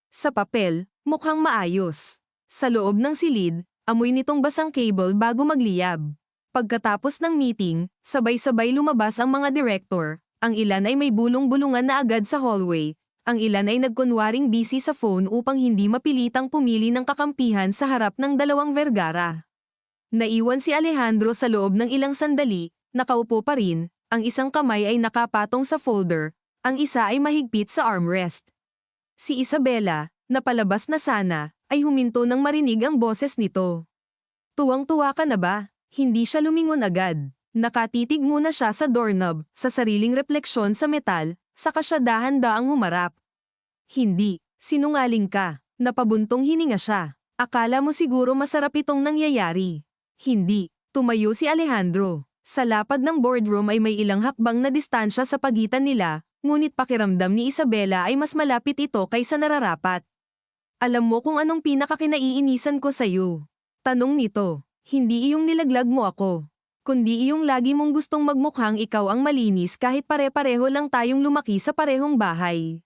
Sa papel, mukhang maayos. Sa loob ng silid, amoy nitong basang cable bago magliyab. Pagkatapos ng meeting, sabay-sabay lumabas ang mga director, ang ilan ay may bulong-bulungan na agad sa hallway. Ang ilan ay nagkunwaring busy sa phone upang hindi mapilitang pumili ng kakampihan sa harap ng dalawang Vergara. Naiwan si Alejandro sa loob ng ilang sandali, nakaupo pa rin, ang isang kamay ay nakapatong sa folder, ang isa ay mahigpit sa armrest. Si Isabela, na palabas na sana, ay huminto nang marinig ang boses nito. Tuwang-tuwa ka na ba? Hindi siya lumingon agad. Nakatitig muna siya sa doorknob, sa sariling refleksyon sa metal, saka siya dahan-daang humarap. Hindi, sinungaling ka. Napabuntong hininga siya. Akala mo siguro masarap itong nangyayari. Hindi, tumayo si Alejandro. Sa lapad ng boardroom ay may ilang hakbang na distansya sa pagitan nila, ngunit pakiramdam ni Isabela ay mas malapit ito kaysa nararapat. Alam mo kung anong pinakakinaiinisan ko sa'yo? Tanong nito, hindi iyong nilaglag mo ako. Kundi iyong lagi mong gustong magmukhang ikaw ang malinis kahit pare-pareho lang tayong lumaki sa parehong bahay.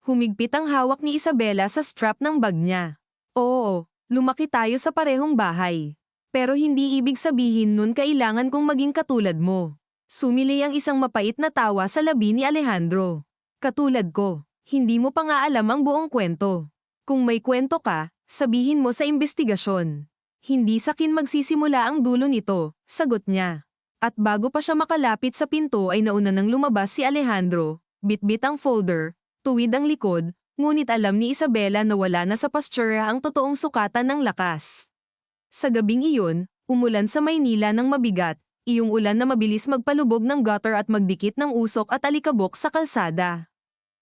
Humigpit ang hawak ni Isabela sa strap ng bag niya. Oo, lumaki tayo sa parehong bahay. Pero hindi ibig sabihin nun kailangan kong maging katulad mo. Sumili ang isang mapait na tawa sa labi ni Alejandro. Katulad ko, hindi mo pa nga alam ang buong kwento. Kung may kwento ka, sabihin mo sa investigasyon. Hindi sakin magsisimula ang dulo nito, sagot niya. At bago pa siya makalapit sa pinto ay nauna nang lumabas si Alejandro, bitbit ang folder, tuwid ang likod, ngunit alam ni Isabela na wala na sa pastura ang totoong sukatan ng lakas. Sa gabing iyon, umulan sa Maynila ng mabigat, iyong ulan na mabilis magpalubog ng gutter at magdikit ng usok at alikabok sa kalsada.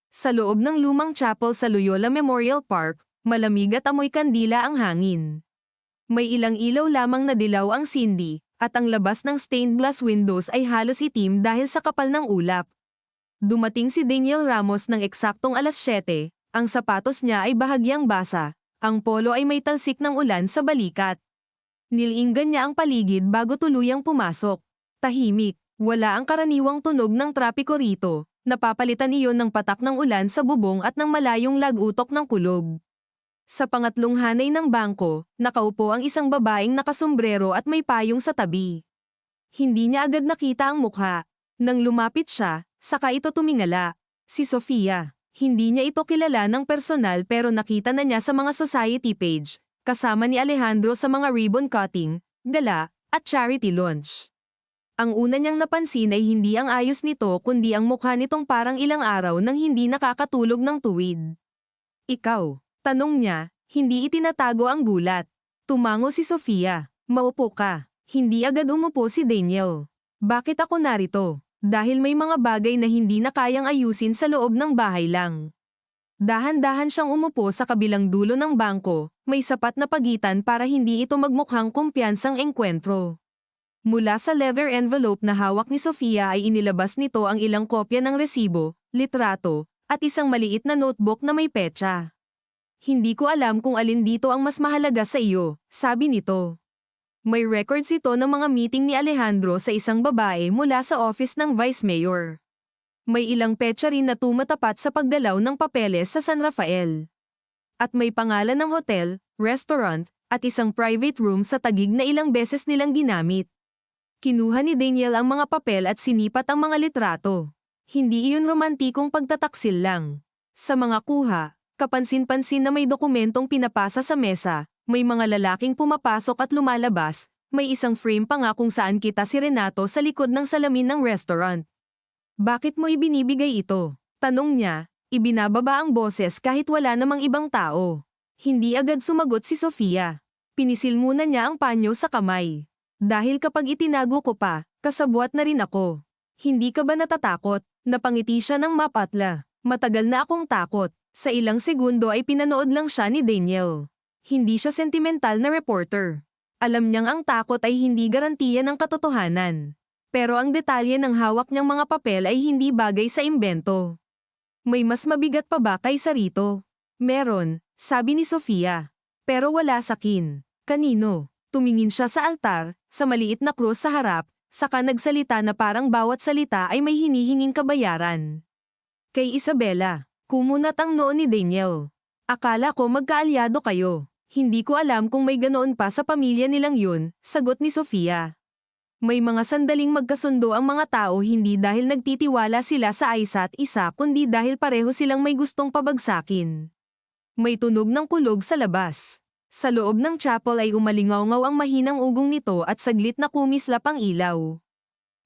Sa loob ng lumang chapel sa Loyola Memorial Park, malamig at amoy kandila ang hangin. May ilang ilaw lamang na dilaw ang sindi, at ang labas ng stained glass windows ay halos itim dahil sa kapal ng ulap. Dumating si Daniel Ramos ng eksaktong alas 7, ang sapatos niya ay bahagyang basa, ang polo ay may talsik ng ulan sa balikat. Nilinggan niya ang paligid bago tuluyang pumasok. Tahimik, wala ang karaniwang tunog ng trapiko rito, napapalitan iyon ng patak ng ulan sa bubong at ng malayong lagutok ng kulog. Sa pangatlong hanay ng bangko, nakaupo ang isang babaeng nakasombrero at may payong sa tabi. Hindi niya agad nakita ang mukha. Nang lumapit siya, saka ito tumingala. Si Sofia. Hindi niya ito kilala ng personal pero nakita na niya sa mga society page, kasama ni Alejandro sa mga ribbon cutting, gala, at charity launch. Ang una niyang napansin ay hindi ang ayos nito kundi ang mukha nitong parang ilang araw nang hindi nakakatulog ng tuwid. Ikaw? Tanong niya, hindi itinatago ang gulat. Tumango si Sofia. Maupo ka. Hindi agad umupo si Daniel. Bakit ako narito? Dahil may mga bagay na hindi na kayang ayusin sa loob ng bahay lang. Dahan-dahan siyang umupo sa kabilang dulo ng bangko, may sapat na pagitan para hindi ito magmukhang kumpiyansang engkwentro. Mula sa leather envelope na hawak ni Sofia ay inilabas nito ang ilang kopya ng resibo, litrato, at isang maliit na notebook na may petsa. Hindi ko alam kung alin dito ang mas mahalaga sa iyo, sabi nito. May records ito ng mga meeting ni Alejandro sa isang babae mula sa office ng Vice Mayor. May ilang petsa rin na tumatapat sa paggalaw ng papeles sa San Rafael. At may pangalan ng hotel, restaurant, at isang private room sa tagig na ilang beses nilang ginamit. Kinuha ni Daniel ang mga papel at sinipat ang mga litrato. Hindi iyon romantikong pagtataksil lang. Sa mga kuha, kapansin-pansin na may dokumentong pinapasa sa mesa, may mga lalaking pumapasok at lumalabas, may isang frame pa nga kung saan kita si Renato sa likod ng salamin ng restaurant. Bakit mo ibinibigay ito? Tanong niya, ibinababa ang boses kahit wala namang ibang tao. Hindi agad sumagot si Sofia. Pinisil muna niya ang panyo sa kamay. Dahil kapag itinago ko pa, kasabwat na rin ako. Hindi ka ba natatakot? Napangiti siya ng mapatla. Matagal na akong takot. Sa ilang segundo ay pinanood lang siya ni Daniel. Hindi siya sentimental na reporter. Alam niyang ang takot ay hindi garantiya ng katotohanan. Pero ang detalye ng hawak niyang mga papel ay hindi bagay sa imbento. May mas mabigat pa ba kaysa rito? Meron, sabi ni Sofia. Pero wala sakin. Kanino? Tumingin siya sa altar, sa maliit na krus sa harap, saka nagsalita na parang bawat salita ay may hinihinging kabayaran. Kay Isabela. Kumunat ang noo ni Daniel. Akala ko magkaalyado kayo. Hindi ko alam kung may ganoon pa sa pamilya nilang yun, sagot ni Sofia. May mga sandaling magkasundo ang mga tao hindi dahil nagtitiwala sila sa isa't isa kundi dahil pareho silang may gustong pabagsakin. May tunog ng kulog sa labas. Sa loob ng chapel ay umalingaw-ngaw ang mahinang ugong nito at saglit na kumislap ang ilaw.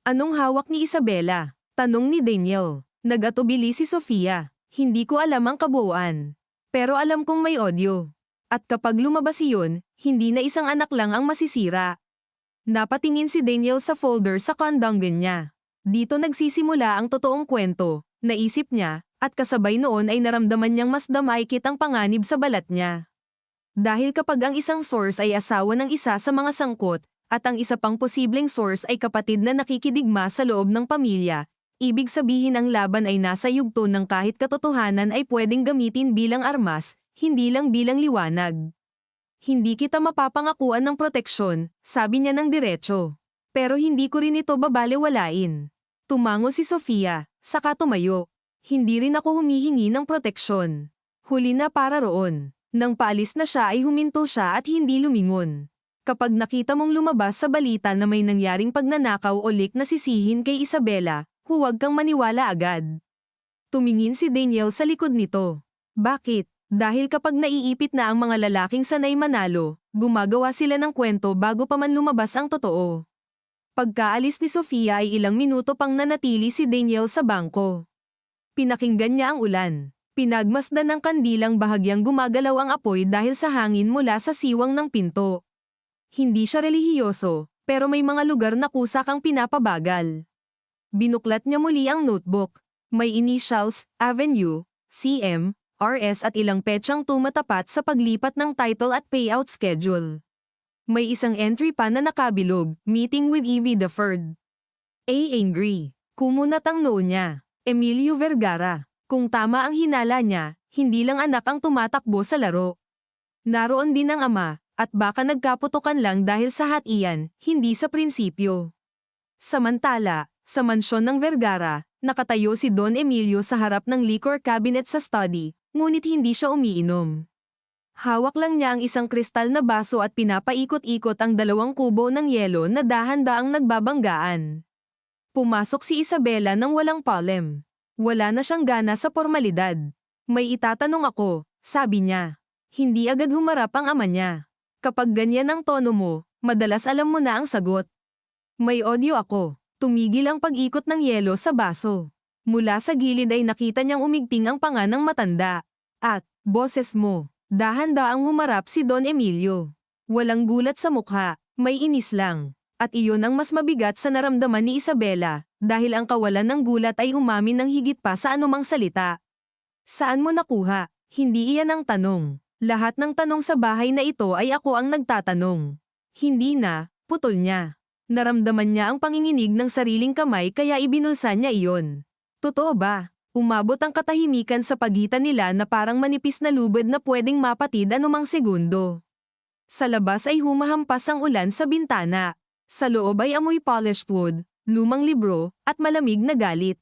Anong hawak ni Isabela? Tanong ni Daniel. Nag-atubili si Sofia. Hindi ko alam ang kabuuan. Pero alam kong may audio. At kapag lumabas iyon, hindi na isang anak lang ang masisira. Napatingin si Daniel sa folder sa kondongan niya. Dito nagsisimula ang totoong kwento, naisip niya, at kasabay noon ay naramdaman niyang mas damaykit ang panganib sa balat niya. Dahil kapag ang isang source ay asawa ng isa sa mga sangkot, at ang isa pang posibleng source ay kapatid na nakikidigma sa loob ng pamilya, ibig sabihin ang laban ay nasa yugto ng kahit katotohanan ay pwedeng gamitin bilang armas, hindi lang bilang liwanag. Hindi kita mapapangakuan ng proteksyon, sabi niya ng diretso. Pero hindi ko rin ito babalewalain. Tumango si Sofia, saka tumayo. Hindi rin ako humihingi ng proteksyon. Huli na para roon. Nang paalis na siya ay huminto siya at hindi lumingon. Kapag nakita mong lumabas sa balita na may nangyaring pagnanakaw o leak na sisihin kay Isabela, huwag kang maniwala agad. Tumingin si Daniel sa likod nito. Bakit? Dahil kapag naiipit na ang mga lalaking sanay manalo, gumagawa sila ng kwento bago pa man lumabas ang totoo. Pagkaalis ni Sofia ay ilang minuto pang nanatili si Daniel sa bangko. Pinakinggan niya ang ulan. Pinagmasdan ng kandilang bahagyang gumagalaw ang apoy dahil sa hangin mula sa siwang ng pinto. Hindi siya relihiyoso, pero may mga lugar na kusa kang pinapabagal. Binuklat niya muli ang notebook. May initials, Avenue, CM, RS at ilang petsang tumatapat sa paglipat ng title at payout schedule. May isang entry pa na nakabilog, meeting with Evie deferred. Angry. Kumunat ang noo niya. Emilio Vergara. Kung tama ang hinala niya, hindi lang anak ang tumatakbo sa laro. Naroon din ang ama, at baka nagkaputukan lang dahil sa hatian, hindi sa prinsipyo. Samantala, sa mansyon ng Vergara, nakatayo si Don Emilio sa harap ng liquor cabinet sa study, ngunit hindi siya umiinom. Hawak lang niya ang isang kristal na baso at pinapaikot-ikot ang 2 kubo ng yelo na dahan-daang nagbabanggaan. Pumasok si Isabela nang walang palem. Wala na siyang gana sa pormalidad. May itatanong ako, sabi niya. Hindi agad humarap ang ama niya. Kapag ganyan ang tono mo, madalas alam mo na ang sagot. May audio ako. Tumigil ang pag-ikot ng yelo sa baso. Mula sa gilid ay nakita niyang umigting ang panga ng matanda. At, boses mo, dahan-daang humarap si Don Emilio. Walang gulat sa mukha, may inis lang. At iyon ang mas mabigat sa naramdaman ni Isabela, dahil ang kawalan ng gulat ay umamin ng higit pa sa anumang salita. Saan mo nakuha? Hindi iyan ang tanong. Lahat ng tanong sa bahay na ito ay ako ang nagtatanong. Hindi na, putol niya. Naramdaman niya ang panginginig ng sariling kamay kaya ibinulsa niya iyon. Totoo ba? Umabot ang katahimikan sa pagitan nila na parang manipis na lubid na pwedeng mapatid anumang segundo. Sa labas ay humahampas ang ulan sa bintana. Sa loob ay amoy polished wood, lumang libro, at malamig na galit.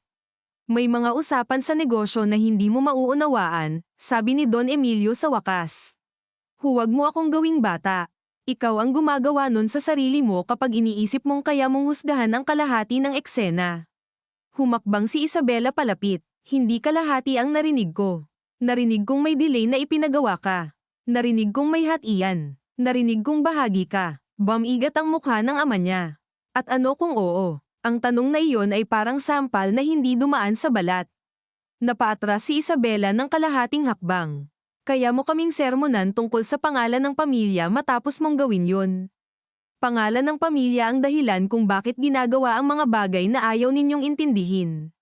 May mga usapan sa negosyo na hindi mo mauunawaan, sabi ni Don Emilio sa wakas. Huwag mo akong gawing bata. Ikaw ang gumagawa nun sa sarili mo kapag iniisip mong kaya mong husgahan ang kalahati ng eksena. Humakbang si Isabela palapit. Hindi kalahati ang narinig ko. Narinig kong may delay na ipinagawa ka. Narinig kong may hatian. Narinig kong bahagi ka. Bumigat ang mukha ng ama niya. At ano kung oo? Ang tanong na iyon ay parang sampal na hindi dumaan sa balat. Napaatras si Isabela ng kalahating hakbang. Kaya mo kaming sermonan tungkol sa pangalan ng pamilya matapos mong gawin yun. Pangalan ng pamilya ang dahilan kung bakit ginagawa ang mga bagay na ayaw ninyong intindihin.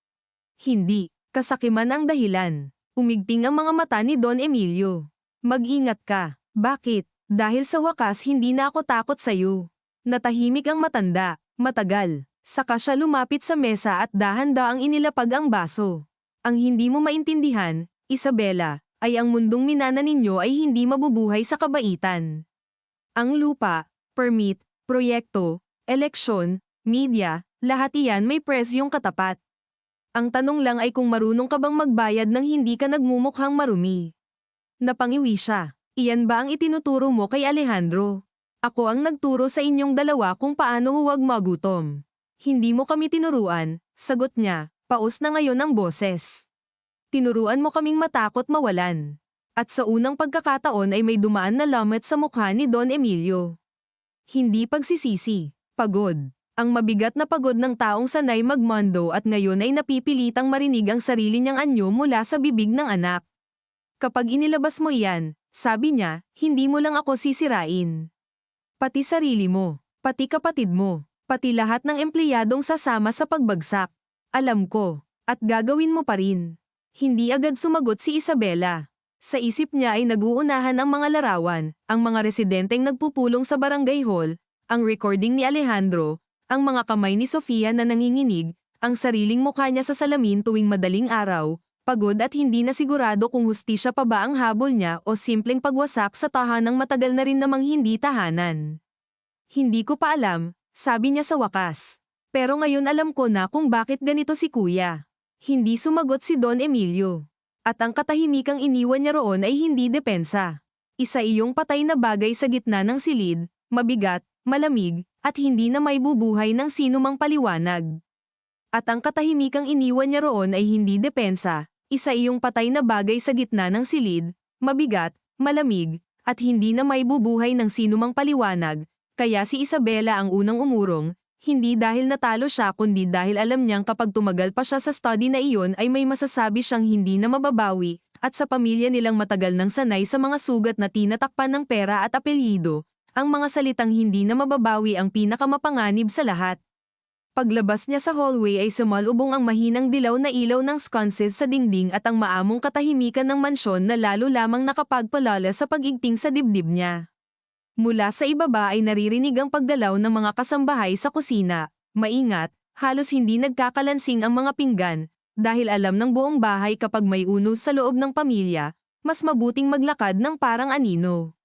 Hindi, kasakiman ang dahilan. Umigting ang mga mata ni Don Emilio. Mag-ingat ka. Bakit? Dahil sa wakas hindi na ako takot sa'yo. Natahimik ang matanda, matagal. Saka siya lumapit sa mesa at dahan-daang inilapag ang baso. Ang hindi mo maintindihan, Isabela, ay ang mundong minana ninyo ay hindi mabubuhay sa kabaitan. Ang lupa, permit, proyekto, eleksyon, media, lahat iyan may presyong katapat. Ang tanong lang ay kung marunong ka bang magbayad ng hindi ka nagmumukhang marumi. Napangiwi siya. Iyan ba ang itinuturo mo kay Alejandro? Ako ang nagturo sa inyong dalawa kung paano huwag magutom. Hindi mo kami tinuruan, sagot niya, paus na ngayon ang boses. Tinuruan mo kaming matakot mawalan. At sa unang pagkakataon ay may dumaan na lamat sa mukha ni Don Emilio. Hindi pagsisisi, pagod. Ang mabigat na pagod ng taong sanay magmando at ngayon ay napipilitang marinig ang sarili niyang anyo mula sa bibig ng anak. Kapag inilabas mo iyan, sabi niya, hindi mo lang ako sisirain. Pati sarili mo, pati kapatid mo, pati lahat ng empleyadong sasama sa pagbagsak. Alam ko, at gagawin mo pa rin. Hindi agad sumagot si Isabela. Sa isip niya ay naguunahan ang mga larawan, ang mga residenteng nagpupulong sa barangay hall, ang recording ni Alejandro, ang mga kamay ni Sofia na nanginginig, ang sariling mukha niya sa salamin tuwing madaling araw, pagod at hindi na sigurado kung hustisya pa ba ang habol niya o simpleng pagwasak sa tahanang matagal na rin namang hindi tahanan. Hindi ko pa alam, sabi niya sa wakas. Pero ngayon alam ko na kung bakit ganito si Kuya. Hindi sumagot si Don Emilio. At ang katahimikang iniwan niya roon ay hindi depensa. Isa iyong patay na bagay sa gitna ng silid, mabigat, malamig, at hindi na may bubuhay ng sinumang paliwanag. At ang katahimikang iniwan niya roon ay hindi depensa. Isa iyong patay na bagay sa gitna ng silid, mabigat, malamig, at hindi na may bubuhay ng sinumang paliwanag, kaya si Isabela ang unang umurong, hindi dahil natalo siya kundi dahil alam niyang kapag tumagal pa siya sa study na iyon ay may masasabi siyang hindi na mababawi, at sa pamilya nilang matagal nang sanay sa mga sugat na tinatakpan ng pera at apelyido, ang mga salitang hindi na mababawi ang pinakamapanganib sa lahat. Paglabas niya sa hallway ay sumalubong ang mahinang dilaw na ilaw ng sconces sa dingding at ang maamong katahimikan ng mansyon na lalo lamang nakapagpalala sa pag-igting sa dibdib niya. Mula sa ibaba ay naririnig ang pagdalaw ng mga kasambahay sa kusina, maingat, halos hindi nagkakalansing ang mga pinggan, Dahil alam ng buong bahay kapag may unos sa loob ng pamilya, mas mabuting maglakad ng parang anino.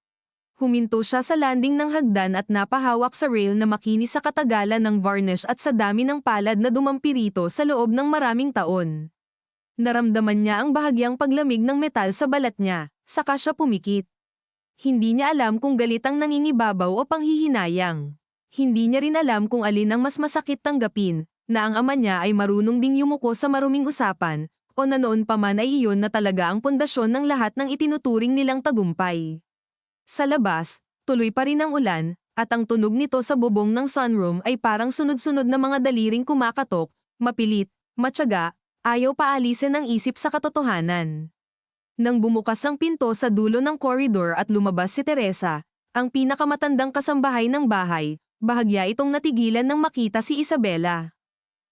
Huminto siya sa landing ng hagdan at napahawak sa rail na makinis sa katagalan ng varnish at sa dami ng palad na dumampirito sa loob ng maraming taon. Naramdaman niya ang bahagyang paglamig ng metal sa balat niya, saka siya pumikit. Hindi niya alam kung galit ang nangingibabaw o panghihinayang. Hindi niya rin alam kung alin ang mas masakit tanggapin, na ang ama niya ay marunong ding yumuko sa maruming usapan, o na noon pa man ay iyon na talaga ang pundasyon ng lahat ng itinuturing nilang tagumpay. Sa labas, tuloy pa rin ang ulan, at ang tunog nito sa bubong ng sunroom ay parang sunod-sunod na mga daliring kumakatok, mapilit, matyaga, ayaw paalisin ang isip sa katotohanan. Nang bumukas ang pinto sa dulo ng koridor at lumabas si Teresa, ang pinakamatandang kasambahay ng bahay, bahagya itong natigilan nang makita si Isabela.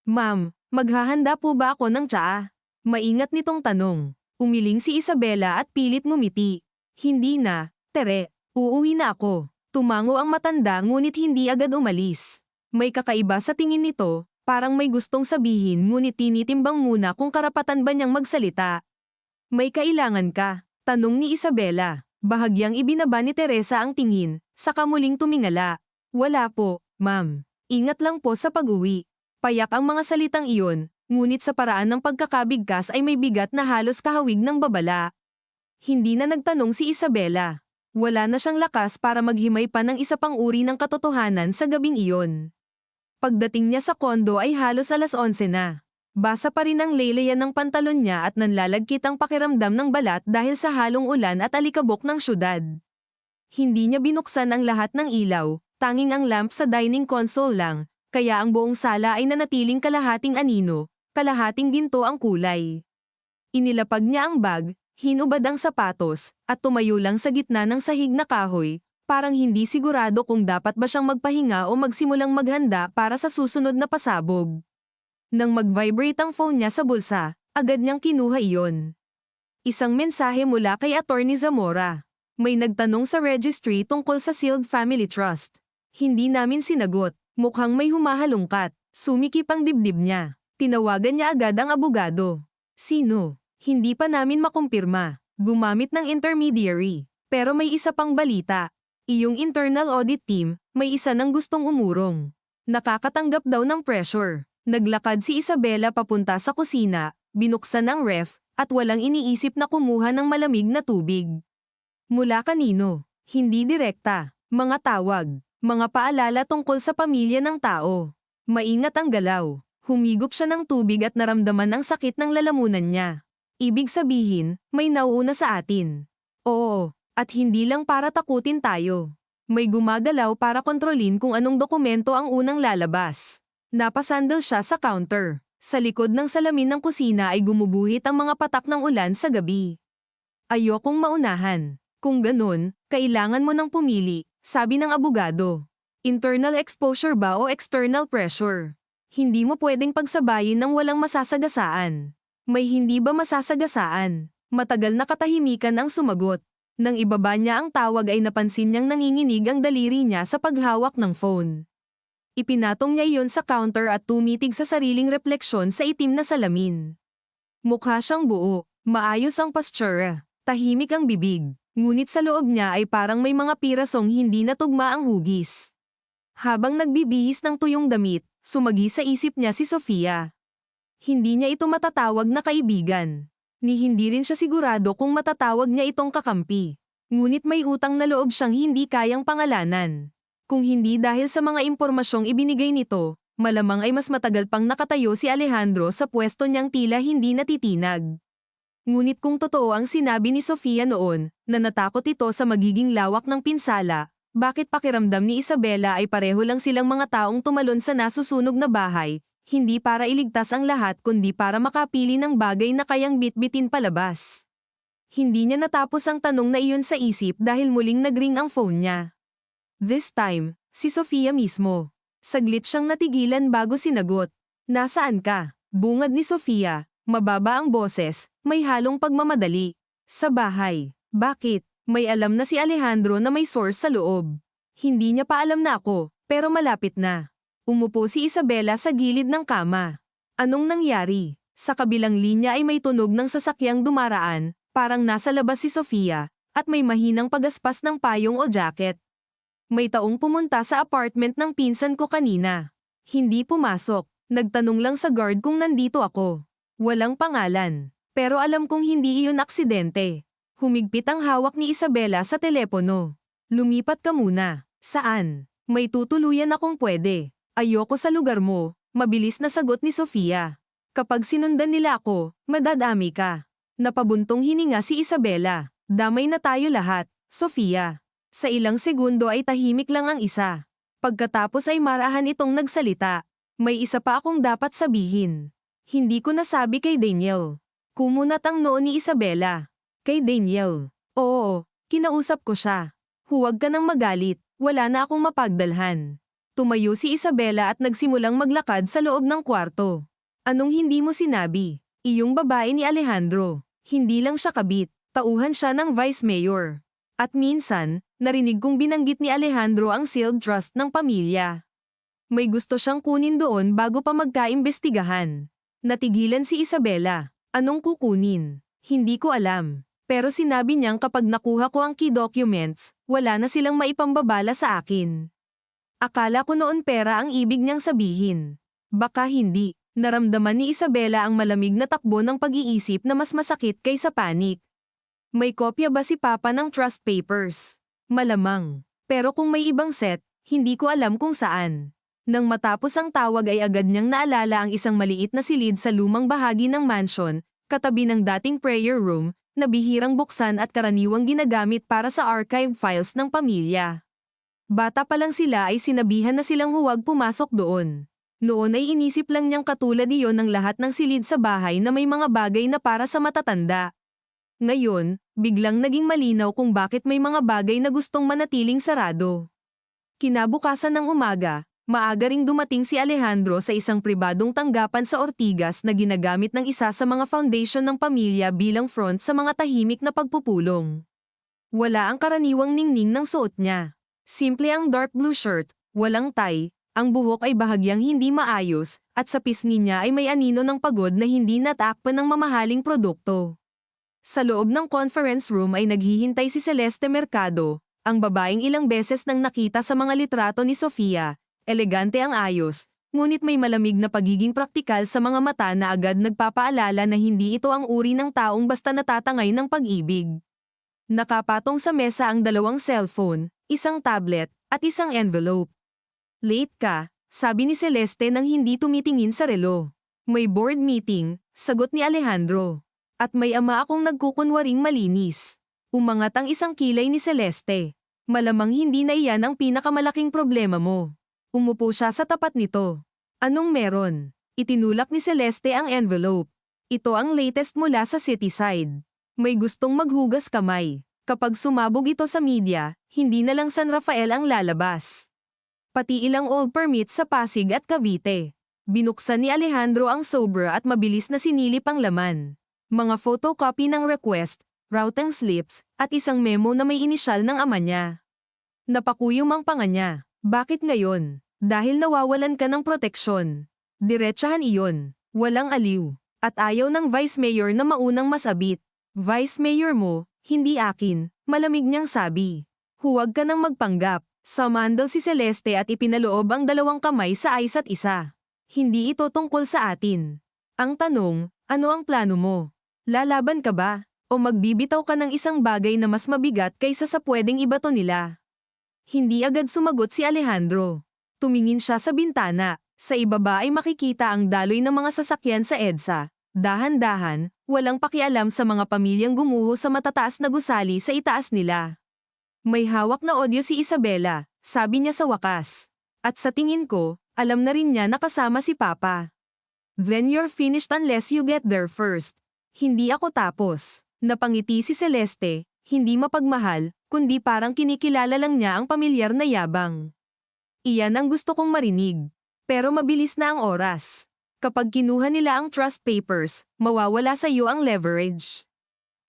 Ma'am, maghahanda po ba ako ng tsaa? Maingat nitong tanong. Umiling si Isabela at pilit ngumiti. Hindi na, Tere, uuwi na ako. Tumango ang matanda ngunit hindi agad umalis. May kakaiba sa tingin nito, parang may gustong sabihin ngunit tinitimbang muna kung karapatan ba niyang magsalita. May kailangan ka? Tanong ni Isabela. Bahagyang ibinaba ni Teresa ang tingin, saka muling tumingala. Wala po, ma'am. Ingat lang po sa pag-uwi. Payak ang mga salitang iyon, ngunit sa paraan ng pagkakabigkas ay may bigat na halos kahawig ng babala. Hindi na nagtanong si Isabela. Wala na siyang lakas para maghimay pa ng isa pang uri ng katotohanan sa gabing iyon. Pagdating niya sa kondo ay halos alas 11 na. Basa pa rin ang laylayan ng pantalon niya at nanlalagkit ang pakiramdam ng balat dahil sa halong ulan at alikabok ng syudad. Hindi niya binuksan ang lahat ng ilaw, tanging ang lamp sa dining console lang, kaya ang buong sala ay nanatiling kalahating anino, kalahating ginto ang kulay. Inilapag niya ang bag, hinubad ang sapatos, at tumayo lang sa gitna ng sahig na kahoy, parang hindi sigurado kung dapat ba siyang magpahinga o magsimulang maghanda para sa susunod na pasabog. Nang mag-vibrate ang phone niya sa bulsa, agad niyang kinuha iyon. Isang mensahe mula kay Attorney Zamora. May nagtanong sa registry tungkol sa Sealed Family Trust. Hindi namin sinagot. Mukhang may humahalungkat. Sumikip ang dibdib niya. Tinawagan niya agad ang abogado. Sino? Hindi pa namin makumpirma. Gumamit ng intermediary. Pero may isa pang balita. Iyong internal audit team, may isa nang gustong umurong. Nakakatanggap daw ng pressure. Naglakad si Isabela papunta sa kusina, binuksan ang ref, at walang iniisip na kumuha ng malamig na tubig. Mula kanino? Hindi direkta. Mga tawag. Mga paalala tungkol sa pamilya ng tao. Maingat ang galaw. Humigop siya ng tubig at naramdaman ang sakit ng lalamunan niya. Ibig sabihin, may nauuna sa atin. Oo, at hindi lang para takutin tayo. May gumagalaw para kontrolin kung anong dokumento ang unang lalabas. Napasandal siya sa counter. Sa likod ng salamin ng kusina ay gumubuhit ang mga patak ng ulan sa gabi. Ayokong maunahan. Kung ganun, kailangan mo nang pumili, sabi ng abogado. Internal exposure ba o external pressure? Hindi mo pwedeng pagsabayin ng walang masasagasaan. May hindi ba masasagasaan? Matagal na katahimikan ang sumagot. Nang ibaba niya ang tawag ay napansin niyang nanginginig ang daliri niya sa paghawak ng phone. Ipinatong niya iyon sa counter at tumitig sa sariling refleksyon sa itim na salamin. Mukha siyang buo, maayos ang postura, tahimik ang bibig, ngunit sa loob niya ay parang may mga pirasong hindi natugma ang hugis. Habang nagbibihis ng tuyong damit, sumagi sa isip niya si Sofia. Hindi niya ito matatawag na kaibigan. Ni hindi rin siya sigurado kung matatawag niya itong kakampi. Ngunit may utang na loob siyang hindi kayang pangalanan. Kung hindi dahil sa mga impormasyong ibinigay nito, malamang ay mas matagal pang nakatayo si Alejandro sa pwesto niyang tila hindi natitinag. Ngunit kung totoo ang sinabi ni Sofia noon, na natakot ito sa magiging lawak ng pinsala, bakit pakiramdam ni Isabela ay pareho lang silang mga taong tumalon sa nasusunog na bahay, hindi para iligtas ang lahat kundi para makapili ng bagay na kayang bitbitin palabas. Hindi niya natapos ang tanong na iyon sa isip dahil muling nagring ang phone niya. This time, si Sofia mismo. Saglit siyang natigilan bago sinagot. Nasaan ka? Bungad ni Sofia, mababa ang boses, may halong pagmamadali. Sa bahay. Bakit? May alam na si Alejandro na may source sa loob. Hindi niya pa alam na ako, pero malapit na. Umupo si Isabela sa gilid ng kama. Anong nangyari? Sa kabilang linya ay may tunog ng sasakyang dumaraan, parang nasa labas si Sofia, at may mahinang pagaspas ng payong o jacket. May taong pumunta sa apartment ng pinsan ko kanina. Hindi pumasok, nagtanong lang sa guard kung nandito ako. Walang pangalan, pero alam kong hindi iyon aksidente. Humigpit ang hawak ni Isabela sa telepono. Lumipat ka muna. Saan? May tutuluyan akong pwede. Ayoko sa lugar mo, mabilis na sagot ni Sofia. Kapag sinundan nila ako, madadami ka. Napabuntong hininga si Isabela. Damay na tayo lahat, Sofia. Sa ilang segundo ay tahimik lang ang isa. Pagkatapos ay marahan itong nagsalita. May isa pa akong dapat sabihin. Hindi ko nasabi kay Daniel. Kumunat ang noo ni Isabela. Kay Daniel. Oo, kinausap ko siya. Huwag ka nang magalit, wala na akong mapagdalhan. Tumayo si Isabela at nagsimulang maglakad sa loob ng kwarto. Anong hindi mo sinabi? Iyong babae ni Alejandro. Hindi lang siya kabit, tauhan siya ng vice mayor. At minsan, narinig kong binanggit ni Alejandro ang sealed trust ng pamilya. May gusto siyang kunin doon bago pa magkaimbestigahan. Natigilan si Isabela. Anong kukunin? Hindi ko alam. Pero sinabi niyang kapag nakuha ko ang key documents, wala na silang maipambabala sa akin. Akala ko noon pera ang ibig niyang sabihin. Baka hindi. Naramdaman ni Isabela ang malamig na takbo ng pag-iisip na mas masakit kaysa panic. May kopya ba si Papa ng trust papers? Malamang. Pero kung may ibang set, hindi ko alam kung saan. Nang matapos ang tawag ay agad niyang naalala ang isang maliit na silid sa lumang bahagi ng mansion, katabi ng dating prayer room, na bihirang buksan at karaniwang ginagamit para sa archive files ng pamilya. Bata pa lang sila ay sinabihan na silang huwag pumasok doon. Noon ay inisip lang niyang katulad iyon ng lahat ng silid sa bahay na may mga bagay na para sa matatanda. Ngayon, biglang naging malinaw kung bakit may mga bagay na gustong manatiling sarado. Kinabukasan ng umaga, maaga ring dumating si Alejandro sa isang pribadong tanggapan sa Ortigas na ginagamit ng isa sa mga foundation ng pamilya bilang front sa mga tahimik na pagpupulong. Wala ang karaniwang ningning ng suot niya. Simple ang dark blue shirt, walang tie, ang buhok ay bahagyang hindi maayos, at sa pisngi niya ay may anino ng pagod na hindi natakpan ng mamahaling produkto. Sa loob ng conference room ay naghihintay si Celeste Mercado, ang babaeng ilang beses nang nakita sa mga litrato ni Sofia. Elegante ang ayos, ngunit may malamig na pagiging praktikal sa mga mata na agad nagpapaalala na hindi ito ang uri ng taong basta natatangay ng pag-ibig. Nakapatong sa mesa ang dalawang cellphone, isang tablet, at isang envelope. Late ka, sabi ni Celeste nang hindi tumitingin sa relo. May board meeting, sagot ni Alejandro. At may ama akong nagkukunwaring malinis. Umangat ang isang kilay ni Celeste. Malamang hindi na iyan ang pinakamalaking problema mo. Umupo siya sa tapat nito. Anong meron? Itinulak ni Celeste ang envelope. Ito ang latest mula sa Cityside. May gustong maghugas kamay. Kapag sumabog ito sa media, hindi na lang San Rafael ang lalabas. Pati ilang old permits sa Pasig at Cavite. Binuksan ni Alejandro ang sobra at mabilis na sinilip ang laman. Mga photocopy ng request, routing slips, at isang memo na may inisyal ng ama niya. Napakuyom ang panga niya. Bakit ngayon? Dahil nawawalan ka ng proteksyon. Diretsahan iyon. Walang aliw. At ayaw ng vice mayor na maunang masabit. Vice mayor mo, hindi akin, malamig niyang sabi. Huwag ka nang magpanggap. Sumandal si Celeste at ipinaloob ang dalawang kamay sa isa't isa. Hindi ito tungkol sa atin. Ang tanong, ano ang plano mo? Lalaban ka ba? O magbibitaw ka ng isang bagay na mas mabigat kaysa sa pwedeng ibato nila? Hindi agad sumagot si Alejandro. Tumingin siya sa bintana. Sa ibaba ay makikita ang daloy ng mga sasakyan sa EDSA. Dahan-dahan, walang pakialam sa mga pamilyang gumuho sa matataas na gusali sa itaas nila. May hawak na audio si Isabela, sabi niya sa wakas. At sa tingin ko, alam na rin niya na kasama si Papa. Then you're finished unless you get there first. Hindi ako tapos. Napangiti si Celeste, hindi mapagmahal, kundi parang kinikilala lang niya ang pamilyar na yabang. Iyan ang gusto kong marinig. Pero mabilis na ang oras. Kapag kinuha nila ang trust papers, mawawala sa iyo ang leverage.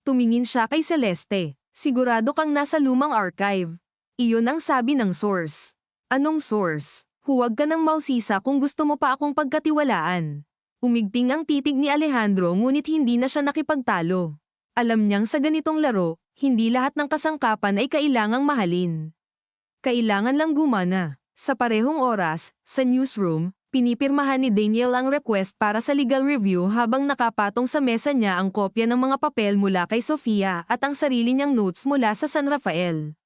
Tumingin siya kay Celeste. Sigurado kang nasa lumang archive. Iyon ang sabi ng source. Anong source? Huwag ka nang mausisa kung gusto mo pa akong pagkatiwalaan. Umigting ang titig ni Alejandro ngunit hindi na siya nakipagtalo. Alam niyang sa ganitong laro, hindi lahat ng kasangkapan ay kailangang mahalin. Kailangan lang gumana. Sa parehong oras, sa newsroom, pinipirmahan ni Daniel ang request para sa legal review habang nakapatong sa mesa niya ang kopya ng mga papel mula kay Sofia at ang sarili niyang notes mula sa San Rafael.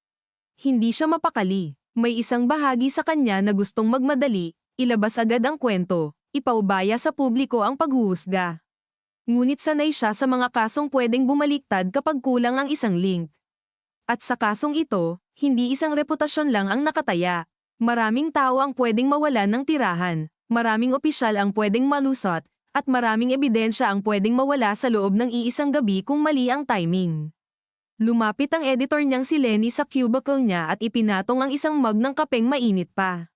Hindi siya mapakali. May isang bahagi sa kanya na gustong magmadali, ilabas agad ang kwento, ipaubaya sa publiko ang paghuhusga. Ngunit sanay siya sa mga kasong pwedeng bumaliktad kapag kulang ang isang link. At sa kasong ito, hindi isang reputasyon lang ang nakataya. Maraming tao ang pwedeng mawalan ng tirahan, maraming opisyal ang pwedeng malusot, at maraming ebidensya ang pwedeng mawala sa loob ng iisang gabi kung mali ang timing. Lumapit ang editor niyang si Lenny sa cubicle niya at ipinatong ang isang mug ng kapeng mainit pa.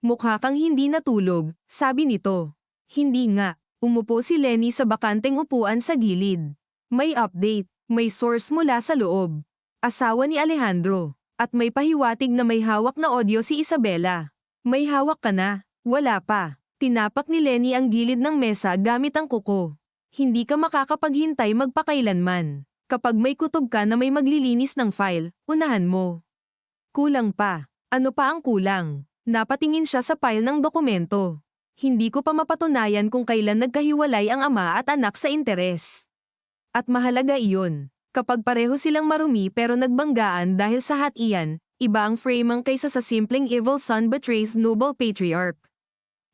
Mukha kang hindi natulog, sabi nito. Hindi nga, umupo si Lenny sa bakanteng upuan sa gilid. May update, may source mula sa loob. Asawa ni Alejandro. At may pahiwatig na may hawak na audio si Isabela. May hawak ka na? Wala pa. Tinapak ni Lenny ang gilid ng mesa gamit ang kuko. Hindi ka makakapaghintay magpakailanman. Kapag may kutob ka na may maglilinis ng file, unahan mo. Kulang pa. Ano pa ang kulang? Napatingin siya sa file ng dokumento. Hindi ko pa mapatunayan kung kailan nagkahiwalay ang ama at anak sa interes. At mahalaga iyon. Kapag pareho silang marumi pero nagbanggaan dahil sa hatian, iba ang framing kaysa sa simpleng evil son betrays noble patriarch.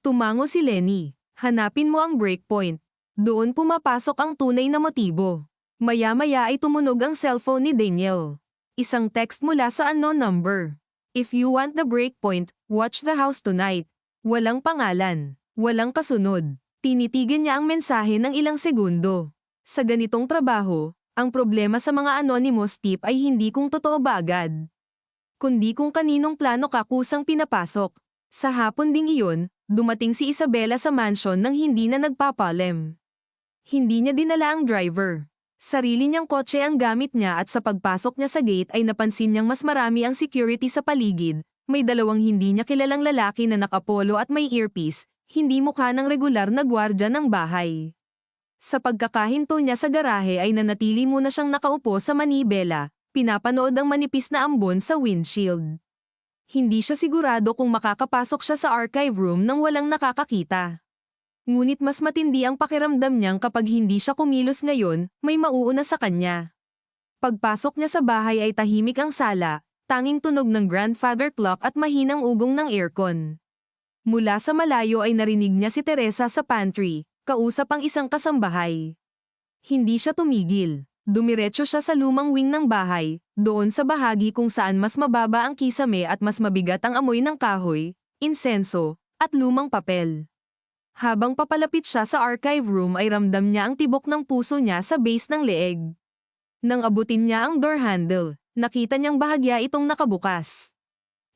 Tumango si Lenny. Hanapin mo ang breakpoint. Doon pumapasok ang tunay na motibo. Maya-maya ay tumunog ang cellphone ni Daniel. Isang text mula sa unknown number. If you want the breakpoint, watch the house tonight. Walang pangalan. Walang kasunod. Tinitigan niya ang mensahe ng ilang segundo. Sa ganitong trabaho, ang problema sa mga anonymous tip ay hindi kung totoo ba agad, kundi kung kaninong plano ka kusang pinapasok. Sa hapon ding iyon, dumating si Isabela sa mansion nang hindi na nagpapalem. Hindi niya dinala ang driver. Sarili niyang kotse ang gamit niya at sa pagpasok niya sa gate ay napansin niyang mas marami ang security sa paligid. May dalawang hindi niya kilalang lalaki na nakapolo at may earpiece, hindi mukha ng regular na gwardya ng bahay. Sa pagkakahinto niya sa garahe ay nanatili muna siyang nakaupo sa manibela, pinapanood ang manipis na ambon sa windshield. Hindi siya sigurado kung makakapasok siya sa archive room nang walang nakakakita. Ngunit mas matindi ang pakiramdam niyang kapag hindi siya kumilos ngayon, may mauuna sa kanya. Pagpasok niya sa bahay ay tahimik ang sala, tanging tunog ng grandfather clock at mahinang ugong ng aircon. Mula sa malayo ay narinig niya si Teresa sa pantry. Kausap ang isang kasambahay. Hindi siya tumigil. Dumiretso siya sa lumang wing ng bahay, doon sa bahagi kung saan mas mababa ang kisame at mas mabigat ang amoy ng kahoy, insenso, at lumang papel. Habang papalapit siya sa archive room ay ramdam niya ang tibok ng puso niya sa base ng leeg. Nang abutin niya ang door handle, nakita niyang bahagya itong nakabukas.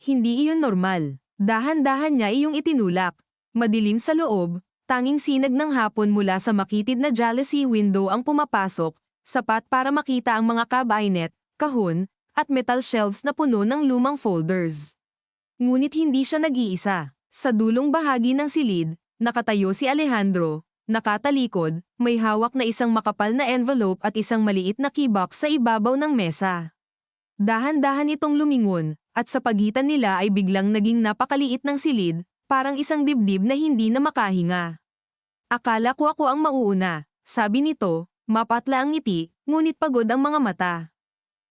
Hindi iyon normal. Dahan-dahan niya iyong itinulak. Madilim sa loob. Tanging sinag ng hapon mula sa makitid na jalousie window ang pumapasok, sapat para makita ang mga cabinet, kahon, at metal shelves na puno ng lumang folders. Ngunit hindi siya nag-iisa. Sa dulong bahagi ng silid, nakatayo si Alejandro, nakatalikod, may hawak na isang makapal na envelope at isang maliit na keybox sa ibabaw ng mesa. Dahan-dahan itong lumingon, at sa pagitan nila ay biglang naging napakaliit ng silid, parang isang dibdib na hindi na makahinga. Akala ko ako ang mauuna, sabi nito, mapatla ang ngiti, ngunit pagod ang mga mata.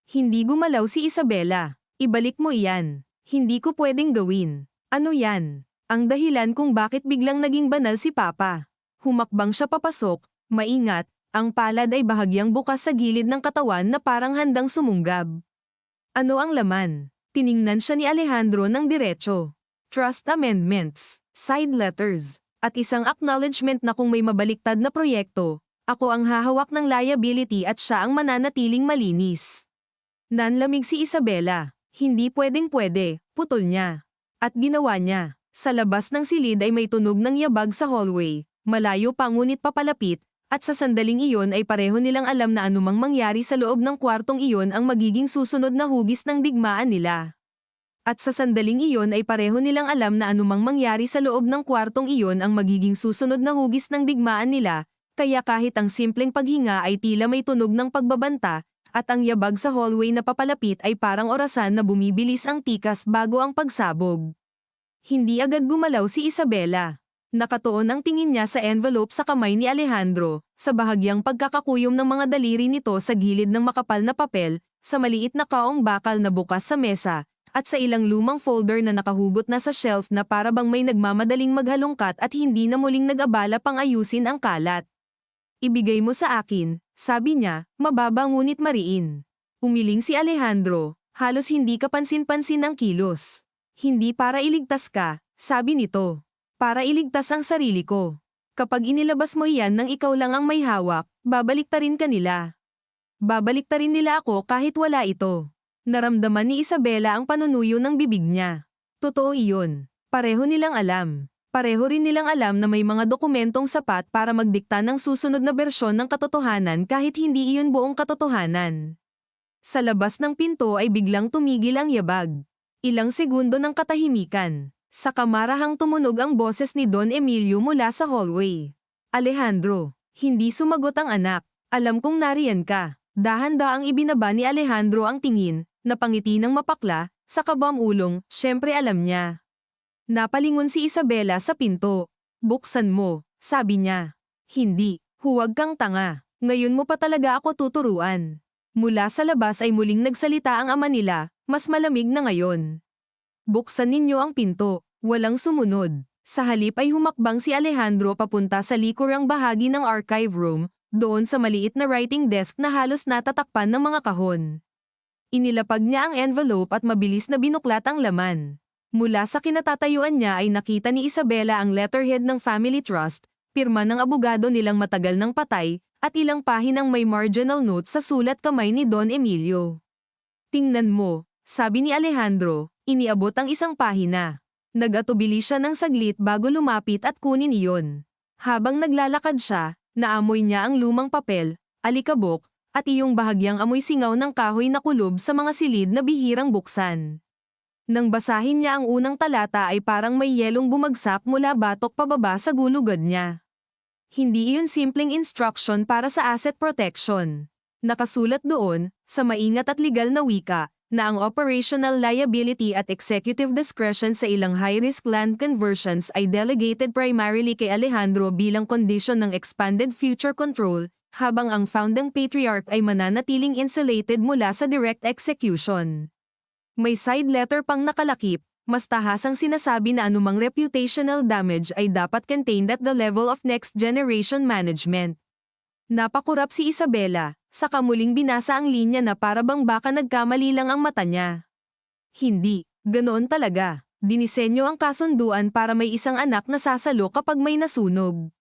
Hindi gumalaw si Isabela. Ibalik mo iyan. Hindi ko pwedeng gawin. Ano yan? Ang dahilan kung bakit biglang naging banal si Papa. Humakbang siya papasok, maingat, ang palad ay bahagyang bukas sa gilid ng katawan na parang handang sumunggab. Ano ang laman? Tiningnan siya ni Alejandro ng diretso. Trust amendments, side letters, at isang acknowledgement na kung may mabaliktad na proyekto, ako ang hahawak ng liability at siya ang mananatiling malinis. Nanlamig si Isabela. Hindi pwedeng-pwede, putol niya. At ginawa niya. Sa labas ng silid ay may tunog ng yabag sa hallway, malayo pa ngunit papalapit, at sa sandaling iyon ay pareho nilang alam na anumang mangyari sa loob ng kwartong iyon ang magiging susunod na hugis ng digmaan nila. At sa sandaling iyon ay pareho nilang alam na anumang mangyari sa loob ng kwartong iyon ang magiging susunod na hugis ng digmaan nila, kaya kahit ang simpleng paghinga ay tila may tunog ng pagbabanta, at ang yabag sa hallway na papalapit ay parang orasan na bumibilis ang tikas bago ang pagsabog. Hindi agad gumalaw si Isabela. Nakatuon ang tingin niya sa envelope sa kamay ni Alejandro, sa bahagyang pagkakakuyom ng mga daliri nito sa gilid ng makapal na papel, sa maliit na kaong bakal na bukas sa mesa, at sa ilang lumang folder na nakahugot na sa shelf na para bang may nagmamadaling maghalongkat at hindi na muling nag-abala pang ayusin ang kalat. Ibigay mo sa akin, sabi niya, mababa ngunit mariin. Umiling si Alejandro, halos hindi kapansin-pansin ang kilos. Hindi para iligtas ka, sabi nito. Para iligtas ang sarili ko. Kapag inilabas mo iyan nang ikaw lang ang may hawak, babaliktarin ka nila. Babaliktarin nila ako kahit wala ito. Naramdaman ni Isabela ang panunuyo ng bibig niya. Totoo iyon. Pareho nilang alam. Pareho rin nilang alam na may mga dokumentong sapat para magdikta ng susunod na bersyon ng katotohanan kahit hindi iyon buong katotohanan. Sa labas ng pinto ay biglang tumigil ang yabag. Ilang segundo ng katahimikan. Sa kamarahang tumunog ang boses ni Don Emilio mula sa hallway. Alejandro, hindi sumagot ang anak. Alam kong nariyan ka. Dahan-daang ibinaba ni Alejandro ang tingin, napangiti ng mapakla, sa kabamulong, syempre alam niya. Napalingon si Isabela sa pinto. Buksan mo, sabi niya. Hindi, huwag kang tanga. Ngayon mo pa talaga ako tuturuan. Mula sa labas ay muling nagsalita ang ama nila, mas malamig na ngayon. Buksan ninyo ang pinto, walang sumunod. Sa halip ay humakbang si Alejandro papunta sa likurang bahagi ng archive room, doon sa maliit na writing desk na halos natatakpan ng mga kahon. Inilapag niya ang envelope at mabilis na binuklat ang laman. Mula sa kinatatayuan niya ay nakita ni Isabela ang letterhead ng Family Trust, pirma ng abogado nilang matagal ng patay, at ilang pahinang may marginal note sa sulat kamay ni Don Emilio. Tingnan mo, sabi ni Alejandro, iniabot ang isang pahina. Nag-atubili siya ng saglit bago lumapit at kunin iyon. Habang naglalakad siya, naamoy niya ang lumang papel, alikabok, at iyong bahagyang amoy singaw ng kahoy na kulob sa mga silid na bihirang buksan. Nang basahin niya ang unang talata ay parang may yelong bumagsak mula batok pababa sa gulugod niya. Hindi iyon simpleng instruction para sa asset protection. Nakasulat doon, sa maingat at legal na wika, na ang operational liability at executive discretion sa ilang high-risk land conversions ay delegated primarily kay Alejandro bilang kondisyon ng expanded future control, habang ang founding patriarch ay mananatiling insulated mula sa direct execution. May side letter pang nakalakip, mas tahasang sinasabi na anumang reputational damage ay dapat contained at the level of next generation management. Napakurap si Isabela, saka muling binasa ang linya na para bang baka nagkamali lang ang mata niya. Hindi, ganoon talaga. Dinisenyo ang kasunduan para may isang anak na sasalo kapag may nasunog.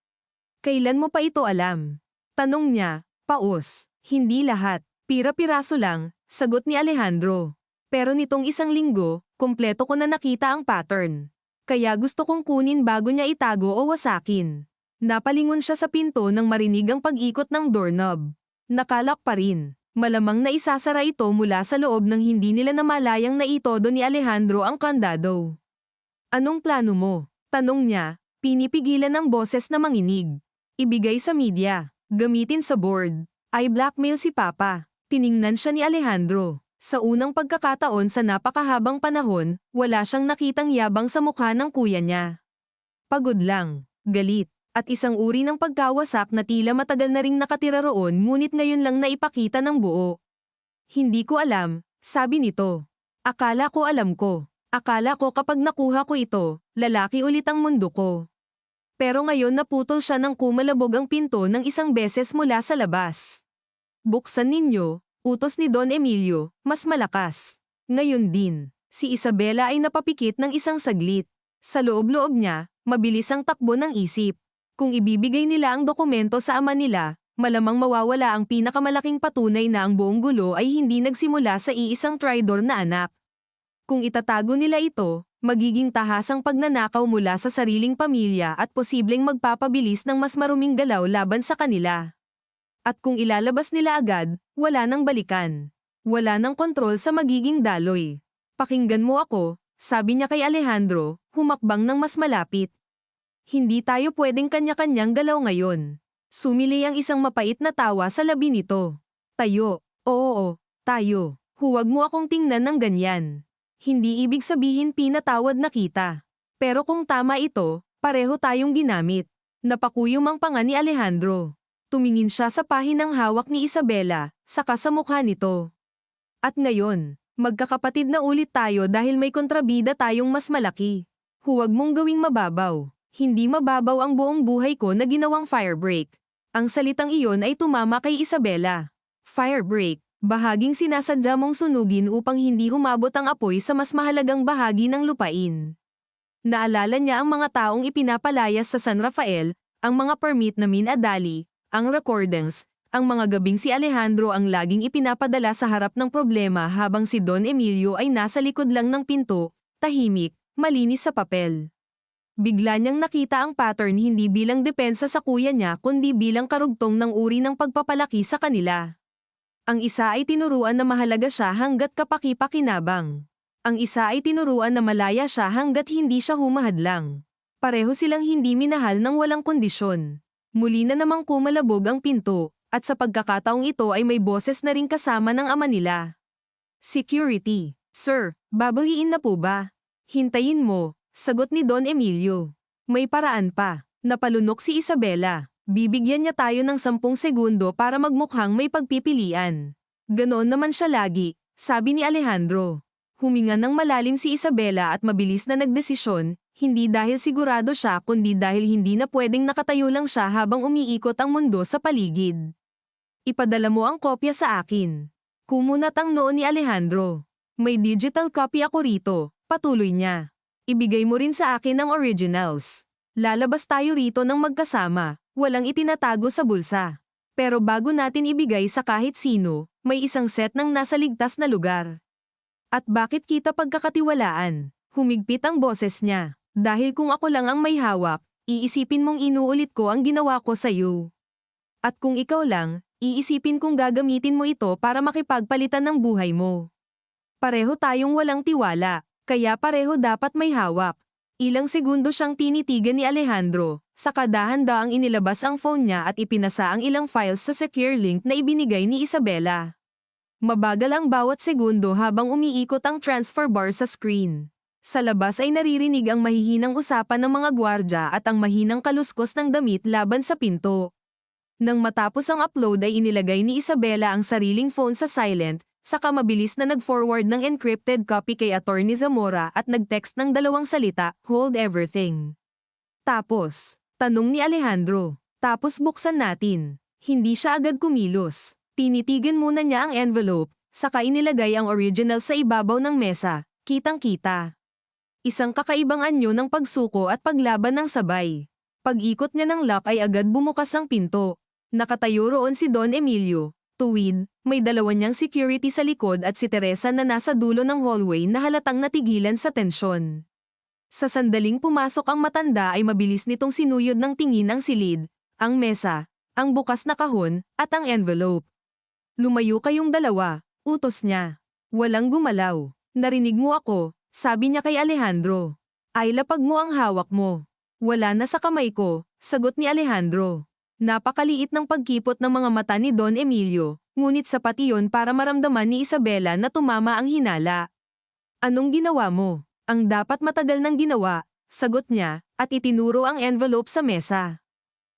Kailan mo pa ito alam? Tanong niya, paus. Hindi lahat, pira-piraso lang, sagot ni Alejandro. Pero nitong isang linggo, kumpleto ko na nakita ang pattern. Kaya gusto kong kunin bago niya itago o wasakin. Napalingon siya sa pinto nang marinig ang pag-ikot ng doorknob. Nakalak pa rin. Malamang na isasara ito mula sa loob nang hindi nila namalayang naitodo ni Alejandro ang kandado. Anong plano mo? Tanong niya, pinipigilan ng boses na manginig. Ibigay sa media. Gamitin sa board. Ay blackmail si Papa. Tiningnan siya ni Alejandro. Sa unang pagkakataon sa napakahabang panahon, wala siyang nakitang yabang sa mukha ng kuya niya. Pagod lang, galit, at isang uri ng pagkawasak na tila matagal na ring nakatira roon ngunit ngayon lang naipakita ng buo. Hindi ko alam, sabi nito. Akala ko alam ko. Akala ko kapag nakuha ko ito, lalaki ulit ang mundo ko. Pero ngayon naputol siya ng kumalabog ang pinto ng isang beses mula sa labas. Buksan ninyo, utos ni Don Emilio, mas malakas. Ngayon din, si Isabela ay napapikit ng isang saglit. Sa loob-loob niya, mabilis ang takbo ng isip. Kung ibibigay nila ang dokumento sa ama nila, malamang mawawala ang pinakamalaking patunay na ang buong gulo ay hindi nagsimula sa iisang traidor na anak. Kung itatago nila ito, magiging tahasang pagnanakaw mula sa sariling pamilya at posibleng magpapabilis ng mas maruming galaw laban sa kanila. At kung ilalabas nila agad, wala nang balikan. Wala nang kontrol sa magiging daloy. Pakinggan mo ako, sabi niya kay Alejandro, humakbang ng mas malapit. Hindi tayo pwedeng kanya-kanyang galaw ngayon. Sumili ang isang mapait na tawa sa labi nito. Tayo, oo, tayo. Huwag mo akong tingnan ng ganyan. Hindi ibig sabihin pinatawad na kita. Pero kung tama ito, pareho tayong ginamit. Napakuyom ang panga ni Alejandro. Tumingin siya sa pahinang hawak ni Isabela, saka sa mukha nito. At ngayon, magkakapatid na ulit tayo dahil may kontrabida tayong mas malaki. Huwag mong gawing mababaw. Hindi mababaw ang buong buhay ko na ginawang firebreak. Ang salitang iyon ay tumama kay Isabela. Firebreak, bahaging sinasadya mong sunugin upang hindi umabot ang apoy sa mas mahalagang bahagi ng lupain. Naalala niya ang mga taong ipinapalayas sa San Rafael, ang mga permit na minadali, ang recordings, ang mga gabing si Alejandro ang laging ipinapadala sa harap ng problema habang si Don Emilio ay nasa likod lang ng pinto, tahimik, malinis sa papel. Bigla niyang nakita ang pattern hindi bilang depensa sa kuya niya kundi bilang karugtong ng uri ng pagpapalaki sa kanila. Ang isa ay tinuruan na mahalaga siya hanggat kapaki-pakinabang. Ang isa ay tinuruan na malaya siya hanggat hindi siya humahadlang. Pareho silang hindi minahal ng walang kondisyon. Muli na namang kumalabog ang pinto, at sa pagkakataong ito ay may boses na ring kasama ng ama nila. Security. Sir, babawiin na po ba? Hintayin mo. Sagot ni Don Emilio. May paraan pa. Napalunok si Isabela. Bibigyan niya tayo ng 10 segundo para magmukhang may pagpipilian. Ganoon naman siya lagi, sabi ni Alejandro. Huminga ng malalim si Isabela at mabilis na nagdesisyon, hindi dahil sigurado siya kundi dahil hindi na pwedeng nakatayo lang siya habang umiikot ang mundo sa paligid. Ipadala mo ang kopya sa akin. Kumunat ang noo ni Alejandro. May digital copy ako rito, patuloy niya. Ibigay mo rin sa akin ang originals. Lalabas tayo rito ng magkasama, walang itinatago sa bulsa. Pero bago natin ibigay sa kahit sino, may isang set ng nasa ligtas na lugar. At bakit kita pagkakatiwalaan? Humigpit ang boses niya. Dahil kung ako lang ang may hawak, iisipin mong inuulit ko ang ginawa ko sa iyo. At kung ikaw lang, iisipin kong gagamitin mo ito para makipagpalitan ng buhay mo. Pareho tayong walang tiwala. Kaya pareho dapat may hawak. Ilang segundo siyang tinitigan ni Alejandro, saka dahan-daang inilabas ang phone niya at ipinasa ang ilang files sa secure link na ibinigay ni Isabela. Mabagal ang bawat segundo habang umiikot ang transfer bar sa screen. Sa labas ay naririnig ang mahihinang usapan ng mga gwardya at ang mahinang kaluskos ng damit laban sa pinto. Nang matapos ang upload ay inilagay ni Isabela ang sariling phone sa silent, saka mabilis na nag-forward ng encrypted copy kay Attorney Zamora at nag-text ng 2 salita, "Hold everything." Tapos, tanong ni Alejandro, "Tapos buksan natin." Hindi siya agad kumilos. Tinitigan muna niya ang envelope, saka inilagay ang original sa ibabaw ng mesa, kitang-kita. Isang kakaibang anyo ng pagsuko at paglaban ng sabay. Pag-ikot niya ng lock ay agad bumukas ang pinto. Nakatayo roon si Don Emilio. Tuwid, may 2 niyang security sa likod at si Teresa na nasa dulo ng hallway na halatang natigilan sa tensyon. Sa sandaling pumasok ang matanda ay mabilis nitong sinuyod ng tingin ang silid, ang mesa, ang bukas na kahon, at ang envelope. "Lumayo kayong 2, utos niya. Walang gumalaw. "Narinig mo ako," sabi niya kay Alejandro. "Ay lapag mo ang hawak mo." "Wala na sa kamay ko," sagot ni Alejandro. Napakaliit ng pagkipot ng mga mata ni Don Emilio, ngunit sapat iyon para maramdaman ni Isabela na tumama ang hinala. "Anong ginawa mo?" "Ang dapat matagal nang ginawa," sagot niya, at itinuro ang envelope sa mesa.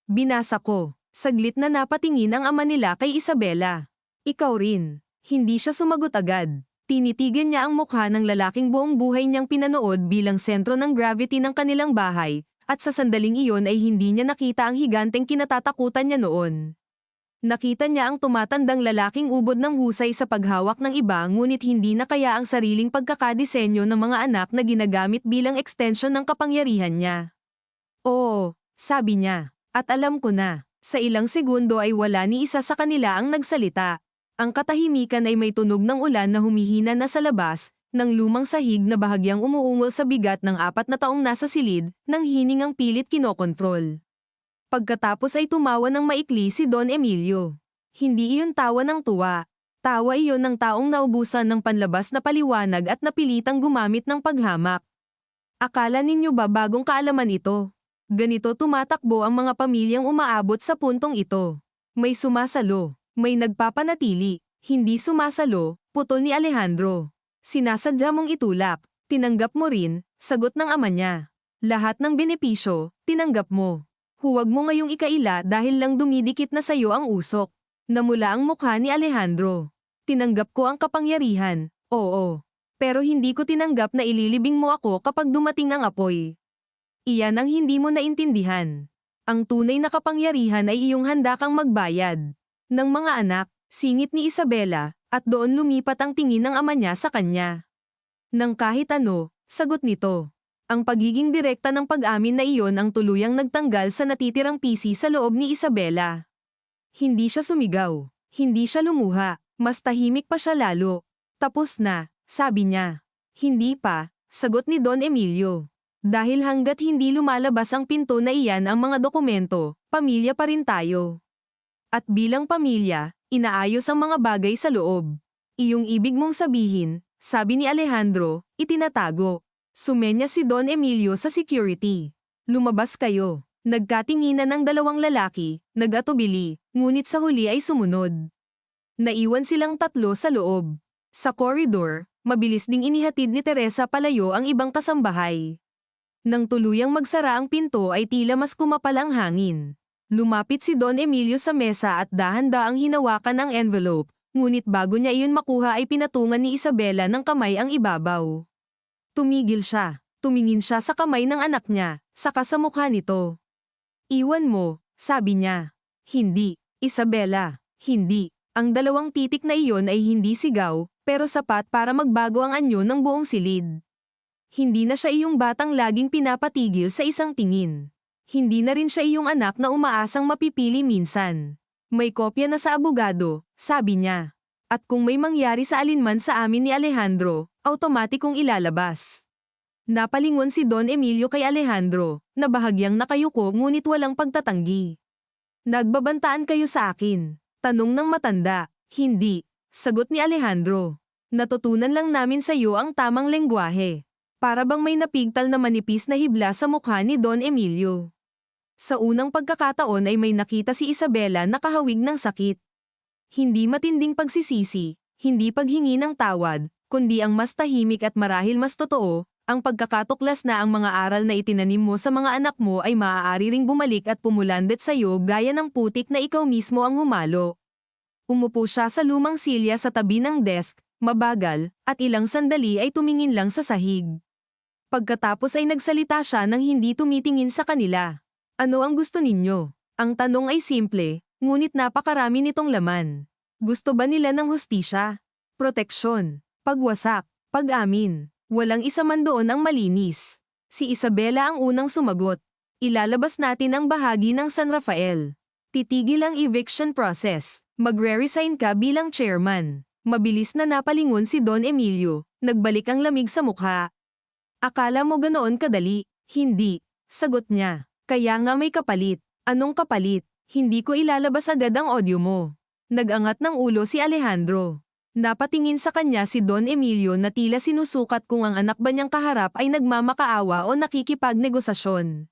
"Binasa ko." Saglit na napatingin ang ama nila kay Isabela. "Ikaw rin." Hindi siya sumagot agad. Tinitigan niya ang mukha ng lalaking buong buhay niyang pinanood bilang sentro ng gravity ng kanilang bahay, at sa sandaling iyon ay hindi niya nakita ang higanteng kinatatakutan niya noon. Nakita niya ang tumatandang lalaking ubod ng husay sa paghawak ng iba ngunit hindi na kaya ang sariling pagkakadisenyo ng mga anak na ginagamit bilang extension ng kapangyarihan niya. "Oo," sabi niya. "At alam ko na." Sa ilang segundo ay wala ni isa sa kanila ang nagsalita. Ang katahimikan ay may tunog ng ulan na humihina na sa labas, ng lumang sahig na bahagyang umuungol sa bigat ng 4 na taong nasa silid, ng hiningang pilit kinokontrol. Pagkatapos ay tumawa ng maikli si Don Emilio. Hindi iyon tawa ng tuwa. Tawa iyon ng taong naubusan ng panlabas na paliwanag at napilitang gumamit ng paghamak. Akala ninyo ba bagong kaalaman ito? Ganito tumatakbo ang mga pamilyang umaabot sa puntong ito. May sumasalo, may nagpapanatili, hindi sumasalo, putol ni Alejandro. Sinasadya mong itulak, tinanggap mo rin, sagot ng ama niya. Lahat ng benepisyo, tinanggap mo. Huwag mo ngayong ikaila dahil lang dumidikit na sayo ang usok. Namula ang mukha ni Alejandro. Tinanggap ko ang kapangyarihan, oo. Pero hindi ko tinanggap na ililibing mo ako kapag dumating ang apoy. Iyan ang hindi mo naintindihan. Ang tunay na kapangyarihan ay iyong handa kang magbayad. Ng mga anak, singit ni Isabela, at doon lumipat ang tingin ng ama niya sa kanya. Nang kahit ano, sagot nito. Ang pagiging direkta ng pag-amin na iyon ang tuluyang nagtanggal sa natitirang pisi sa loob ni Isabela. Hindi siya sumigaw, hindi siya lumuha, mas tahimik pa siya lalo. Tapos na, sabi niya. Hindi pa, sagot ni Don Emilio. Dahil hanggat hindi lumalabas ang pinto na iyan ang mga dokumento, pamilya pa rin tayo. At bilang pamilya, inaayos ang mga bagay sa loob. Iyong ibig mong sabihin, sabi ni Alejandro, itinatago. Sumenya si Don Emilio sa security. Lumabas kayo. Nagkatinginan ng dalawang lalaki, nag-atubili, ngunit sa huli ay sumunod. Naiwan silang tatlo sa loob. Sa koridor, mabilis ding inihatid ni Teresa palayo ang ibang kasambahay. Nang tuluyang magsara ang pinto ay tila mas kumapal ang hangin. Lumapit si Don Emilio sa mesa at dahan-daang hinawakan ang envelope, ngunit bago niya iyon makuha ay pinatungan ni Isabela ng kamay ang ibabaw. Tumigil siya. Tumingin siya sa kamay ng anak niya, saka sa mukha nito. Iwan mo, sabi niya. Hindi, Isabela, hindi. Ang dalawang titik na iyon ay hindi sigaw, pero sapat para magbago ang anyo ng buong silid. Hindi na siya iyong batang laging pinapatigil sa isang tingin. Hindi na rin siya iyong anak na umaasang mapipili minsan. May kopya na sa abogado, sabi niya. At kung may mangyari sa alinman sa amin ni Alejandro, automatikong ilalabas. Napalingon si Don Emilio kay Alejandro, na bahagyang nakayuko ngunit walang pagtatanggi. Nagbabantaan kayo sa akin. Tanong ng matanda. Hindi, sagot ni Alejandro. Natutunan lang namin sa iyo ang tamang lengguwahe. Para bang may napigtal na manipis na hibla sa mukha ni Don Emilio. Sa unang pagkakataon ay may nakita si Isabela na kahawig ng sakit. Hindi matinding pagsisisi, hindi paghingi ng tawad, kundi ang mas tahimik at marahil mas totoo, ang pagkakatuklas na ang mga aral na itinanim mo sa mga anak mo ay maaari ring bumalik at pumulandet sa iyo gaya ng putik na ikaw mismo ang humalo. Umupo siya sa lumang silya sa tabi ng desk, mabagal, at ilang sandali ay tumingin lang sa sahig. Pagkatapos ay nagsalita siya nang hindi tumitingin sa kanila. Ano ang gusto ninyo? Ang tanong ay simple, ngunit napakarami nitong laman. Gusto ba nila ng hustisya? Proteksyon, pagwasak, pag-amin. Walang isa man doon ang malinis. Si Isabela ang unang sumagot. Ilalabas natin ang bahagi ng San Rafael. Titigil ang eviction process. Magre-resign ka bilang chairman. Mabilis na napalingon si Don Emilio. Nagbalik ang lamig sa mukha. Akala mo ganoon kadali? Hindi. Sagot niya. Kaya nga may kapalit. Anong kapalit? Hindi ko ilalabas agad ang audio mo. Nag-angat ng ulo si Alejandro. Napatingin sa kanya si Don Emilio na tila sinusukat kung ang anak ba niyang kaharap ay nagmamakaawa o nakikipagnegosasyon.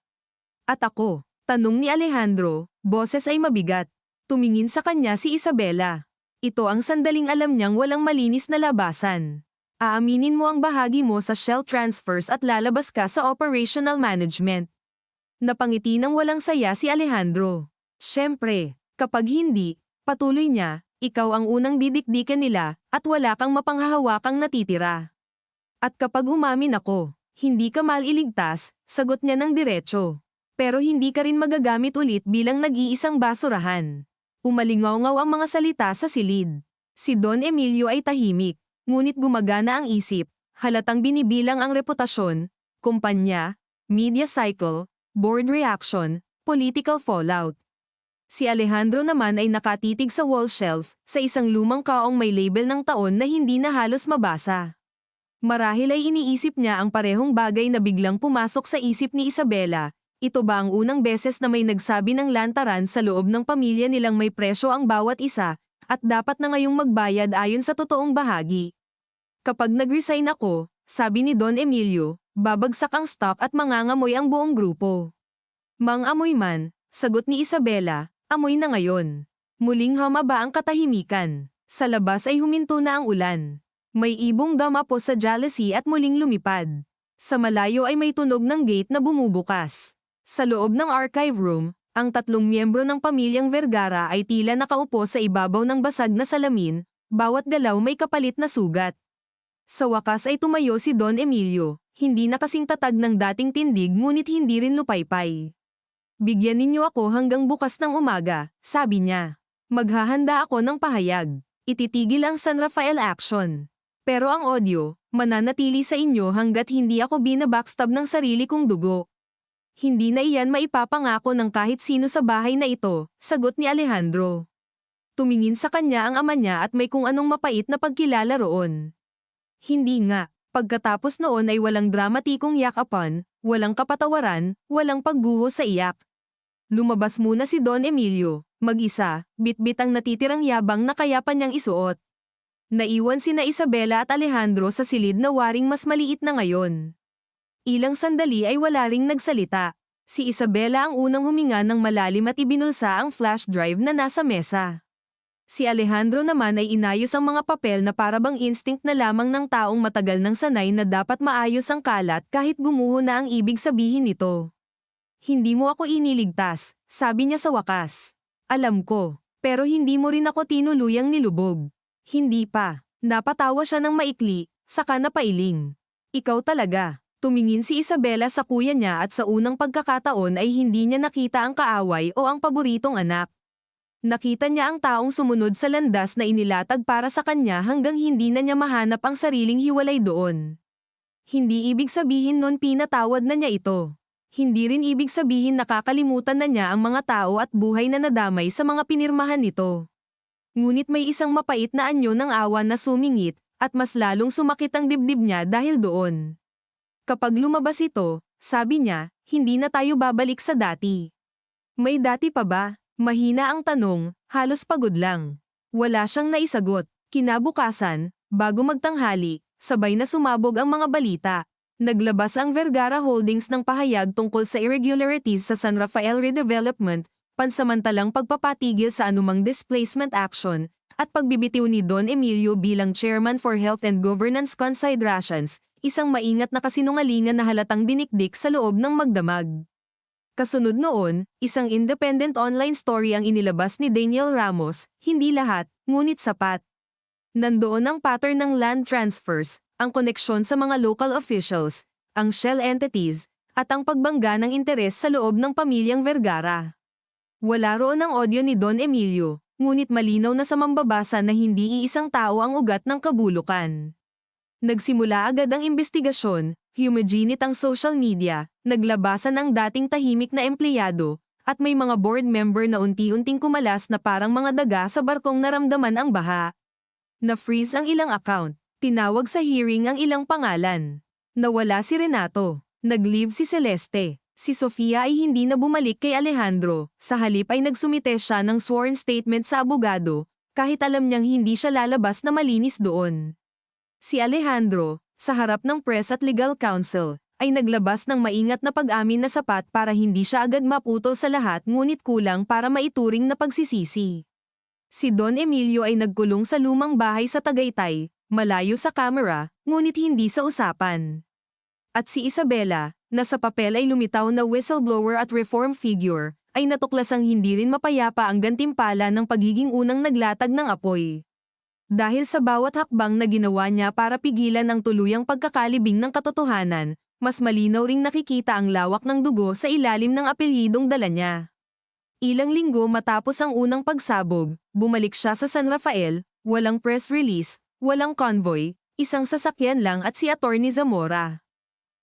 At ako? Tanong ni Alejandro, boses ay mabigat. Tumingin sa kanya si Isabela. Ito ang sandaling alam niyang walang malinis na labasan. Aaminin mo ang bahagi mo sa shell transfers at lalabas ka sa operational management. Napangiti ng walang saya si Alejandro. Siyempre, kapag hindi, patuloy niya, ikaw ang unang didikdikan nila at wala kang mapanghahawakang natitira. At kapag umamin ako, hindi ka maliligtas, sagot niya ng diretso. Pero hindi ka rin magagamit ulit bilang nag-iisang basurahan. Umalingaw-ngaw ang mga salita sa silid. Si Don Emilio ay tahimik, ngunit gumagana ang isip, halatang binibilang ang reputasyon, kumpanya, media cycle, board reaction, political fallout. Si Alejandro naman ay nakatitig sa wall shelf, sa isang lumang kaong may label ng taon na hindi na halos mabasa. Marahil ay iniisip niya ang parehong bagay na biglang pumasok sa isip ni Isabela. Ito ba ang unang beses na may nagsabi ng lantaran sa loob ng pamilya nilang may presyo ang bawat isa, at dapat na ngayong magbayad ayon sa totoong bahagi. Kapag nag-resign ako, sabi ni Don Emilio, babagsak ang stock at mangangamoy ang buong grupo. Mang-amoy man, sagot ni Isabela, amoy na ngayon. Muling humaba ang katahimikan. Sa labas ay huminto na ang ulan. May ibong dumapo sa jealousy at muling lumipad. Sa malayo ay may tunog ng gate na bumubukas. Sa loob ng archive room, ang 3 miyembro ng pamilyang Vergara ay tila nakaupo sa ibabaw ng basag na salamin, bawat galaw may kapalit na sugat. Sa wakas ay tumayo si Don Emilio, hindi na kasing tatag ng dating tindig ngunit hindi rin lupaypay. Bigyan ninyo ako hanggang bukas ng umaga, sabi niya. Maghahanda ako ng pahayag. Ititigil ang San Rafael action. Pero ang audio, mananatili sa inyo hanggat hindi ako binabackstab ng sarili kong dugo. Hindi na iyan maipapangako ng kahit sino sa bahay na ito, sagot ni Alejandro. Tumingin sa kanya ang ama niya at may kung anong mapait na pagkilala roon. Hindi nga, pagkatapos noon ay walang dramatikong yakapan, walang kapatawaran, walang pagguho sa iyak. Lumabas muna si Don Emilio, mag-isa, bitbit ang natitirang yabang na kaya pa niyang isuot. Naiwan sina Isabela at Alejandro sa silid na waring mas maliit na ngayon. Ilang sandali ay wala ring nagsalita. Si Isabela ang unang huminga ng malalim at ibinulsa ang flash drive na nasa mesa. Si Alejandro naman ay inayos ang mga papel na parabang instinct na lamang ng taong matagal nang sanay na dapat maayos ang kalat kahit gumuho na ang ibig sabihin nito. Hindi mo ako iniligtas, sabi niya sa wakas. Alam ko, pero hindi mo rin ako tinuluyang nilubog. Hindi pa. Napatawa siya ng maikli, saka napailing. Ikaw talaga. Tumingin si Isabela sa kuya niya at sa unang pagkakataon ay hindi niya nakita ang kaaway o ang paboritong anak. Nakita niya ang taong sumunod sa landas na inilatag para sa kanya hanggang hindi na niya mahanap ang sariling hiwalay doon. Hindi ibig sabihin nun pinatawad na niya ito. Hindi rin ibig sabihin nakakalimutan na niya ang mga tao at buhay na nadamay sa mga pinirmahan nito. Ngunit may isang mapait na anyo ng awa na sumingit, at mas lalong sumakit ang dibdib niya dahil doon. Kapag lumabas ito, sabi niya, hindi na tayo babalik sa dati. May dati pa ba? Mahina ang tanong, halos pagod lang. Wala siyang naisagot. Kinabukasan, bago magtanghali, sabay na sumabog ang mga balita. Naglabas ang Vergara Holdings ng pahayag tungkol sa irregularities sa San Rafael Redevelopment, pansamantalang pagpapatigil sa anumang displacement action, at pagbibitiw ni Don Emilio bilang Chairman for Health and Governance Considerations, isang maingat na kasinungalingan na halatang dinikdik sa loob ng magdamag. Kasunod noon, isang independent online story ang inilabas ni Daniel Ramos, hindi lahat, ngunit sapat. Nandoon ang pattern ng land transfers, ang koneksyon sa mga local officials, ang shell entities, at ang pagbangga ng interes sa loob ng pamilyang Vergara. Wala roon ang audio ni Don Emilio, ngunit malinaw na sa mambabasa na hindi iisang tao ang ugat ng kabulukan. Nagsimula agad ang investigasyon, humiginit ang social media, naglabasan ang dating tahimik na empleyado, at may mga board member na unti-unting kumalas na parang mga daga sa barkong naramdaman ang baha. Na-freeze ang ilang account, tinawag sa hearing ang ilang pangalan. Nawala si Renato, nag-leave si Celeste. Si Sofia ay hindi na bumalik kay Alejandro, sa halip ay nagsumite siya ng sworn statement sa abogado, kahit alam niyang hindi siya lalabas na malinis doon. Si Alejandro, sa harap ng press at legal counsel, ay naglabas ng maingat na pag-amin na sapat para hindi siya agad maputol sa lahat ngunit kulang para maituring na pagsisisi. Si Don Emilio ay nagkulong sa lumang bahay sa Tagaytay, malayo sa kamera, ngunit hindi sa usapan. At si Isabela, na sa papel ay lumitaw na whistleblower at reform figure, ay natuklasang hindi rin mapayapa ang gantimpala ng pagiging unang naglatag ng apoy. Dahil sa bawat hakbang na ginawa niya para pigilan ang tuluyang pagkakalibing ng katotohanan, mas malinaw ring nakikita ang lawak ng dugo sa ilalim ng apelyidong dala niya. Ilang linggo matapos ang unang pagsabog, bumalik siya sa San Rafael, walang press release, walang convoy, isang sasakyan lang at si Attorney Zamora.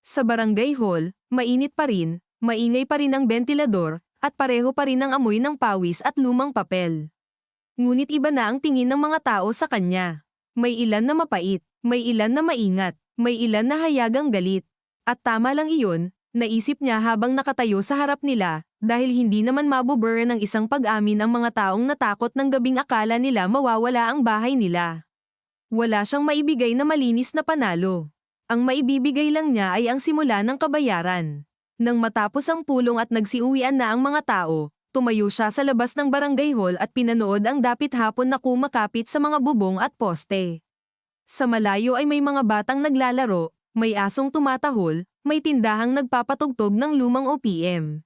Sa barangay hall, mainit pa rin, maingay pa rin ang bentilador, at pareho pa rin ang amoy ng pawis at lumang papel. Ngunit iba na ang tingin ng mga tao sa kanya. May ilan na mapait, may ilan na maingat, may ilan na hayagang galit. At tama lang iyon, naisip niya habang nakatayo sa harap nila, Dahil hindi naman mabubura ng isang pag-amin ang mga taong natakot ng gabing akala nila mawawala ang bahay nila. Wala siyang maibigay na malinis na panalo. Ang maibibigay lang niya ay ang simula ng kabayaran. Nang matapos ang pulong at nagsiuwian na ang mga tao, tumayo siya sa labas ng barangay hall at pinanood ang dapit hapon na kumakapit sa mga bubong at poste. Sa malayo ay may mga batang naglalaro, may asong tumatahol, may tindahang nagpapatugtog ng lumang OPM.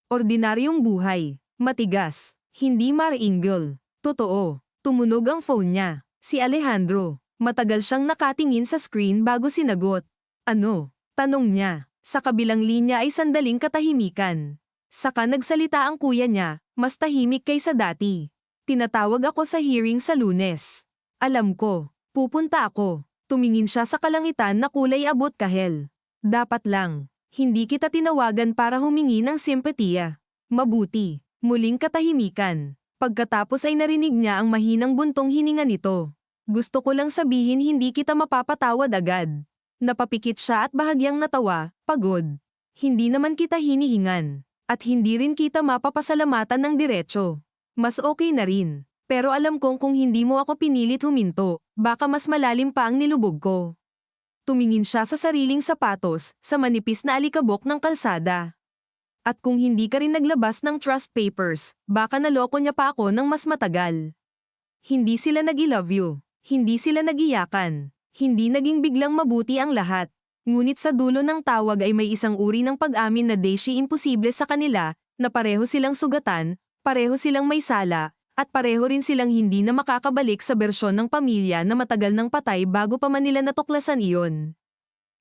Ordinaryong buhay, matigas, hindi maringgol. Totoo, tumunog ang phone niya. Si Alejandro, matagal siyang nakatingin sa screen bago sinagot. Ano? Tanong niya. Sa kabilang linya ay sandaling katahimikan. Saka nagsalita ang kuya niya, mas tahimik kaysa dati. Tinatawag ako sa hearing sa Lunes. Alam ko, pupunta ako. Tumingin siya sa kalangitan na kulay abot kahel. Dapat lang. Hindi kita tinawagan para humingi ng simpatiya. Mabuti. Muling katahimikan. Pagkatapos ay narinig niya ang mahinang buntong hininga nito. Gusto ko lang sabihin hindi kita mapapatawad agad. Napapikit siya at bahagyang natawa, pagod. Hindi naman kita hinihingan. At hindi rin kita mapapasalamatan ng diretso. Mas okay na rin. Pero alam kong kung hindi mo ako pinilit huminto, baka mas malalim pa ang nilubog ko. Tumingin siya sa sariling sapatos, sa manipis na alikabok ng kalsada. At kung hindi ka rin naglabas ng trust papers, baka naloko niya pa ako ng mas matagal. Hindi sila nag-I-love you. Hindi sila nag-iyakan. Hindi naging biglang mabuti ang lahat. Ngunit sa dulo ng tawag ay may isang uri ng pag-amin na Daisy imposible sa kanila, na pareho silang sugatan, pareho silang may sala, at pareho rin silang hindi na makakabalik sa bersyon ng pamilya na matagal nang patay bago pa man nila natuklasan iyon.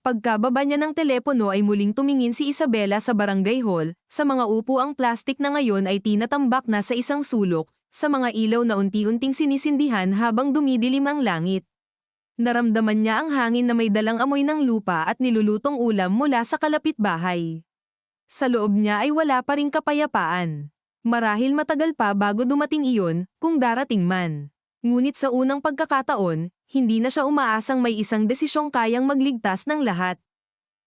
Pagkababa niya ng telepono ay muling tumingin si Isabela sa barangay hall, sa mga upuang plastik na ngayon ay tinatambak na sa isang sulok, sa mga ilaw na unti-unting sinisindihan habang dumidilim ang langit. Naramdaman niya ang hangin na may dalang amoy ng lupa at nilulutong ulam mula sa kalapit bahay. Sa loob niya ay wala pa ring kapayapaan. Marahil matagal pa bago dumating iyon, kung darating man. Ngunit sa unang pagkakataon, hindi na siya umaasang may isang desisyong kayang magligtas ng lahat.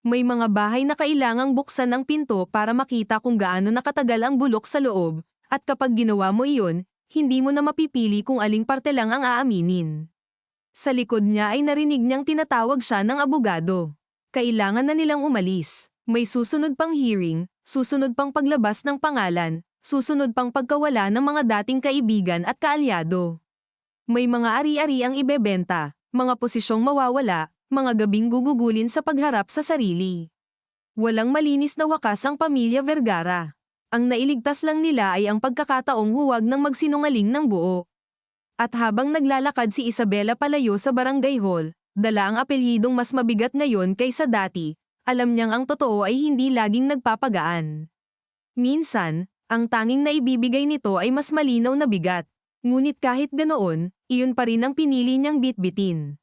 May mga bahay na kailangang buksan ang pinto para makita kung gaano nakatagal ang bulok sa loob, at kapag ginawa mo iyon, hindi mo na mapipili kung aling parte lang ang aaminin. Sa likod niya ay narinig niyang tinatawag siya ng abogado. Kailangan na nilang umalis. May susunod pang hearing, susunod pang paglabas ng pangalan, susunod pang pagkawala ng mga dating kaibigan at kaalyado. May mga ari-ari ang ibebenta, mga posisyong mawawala, mga gabing gugugulin sa pagharap sa sarili. Walang malinis na wakas ang pamilya Vergara. Ang nailigtas lang nila ay ang pagkakataong huwag nang magsinungaling ng buo. At habang naglalakad si Isabela palayo sa barangay hall, dala ang apelyidong mas mabigat ngayon kaysa dati, alam niyang ang totoo ay hindi laging nagpapagaan. Minsan, ang tanging naibibigay nito ay mas malinaw na bigat. Ngunit kahit ganoon, iyon pa rin ang pinili niyang bitbitin.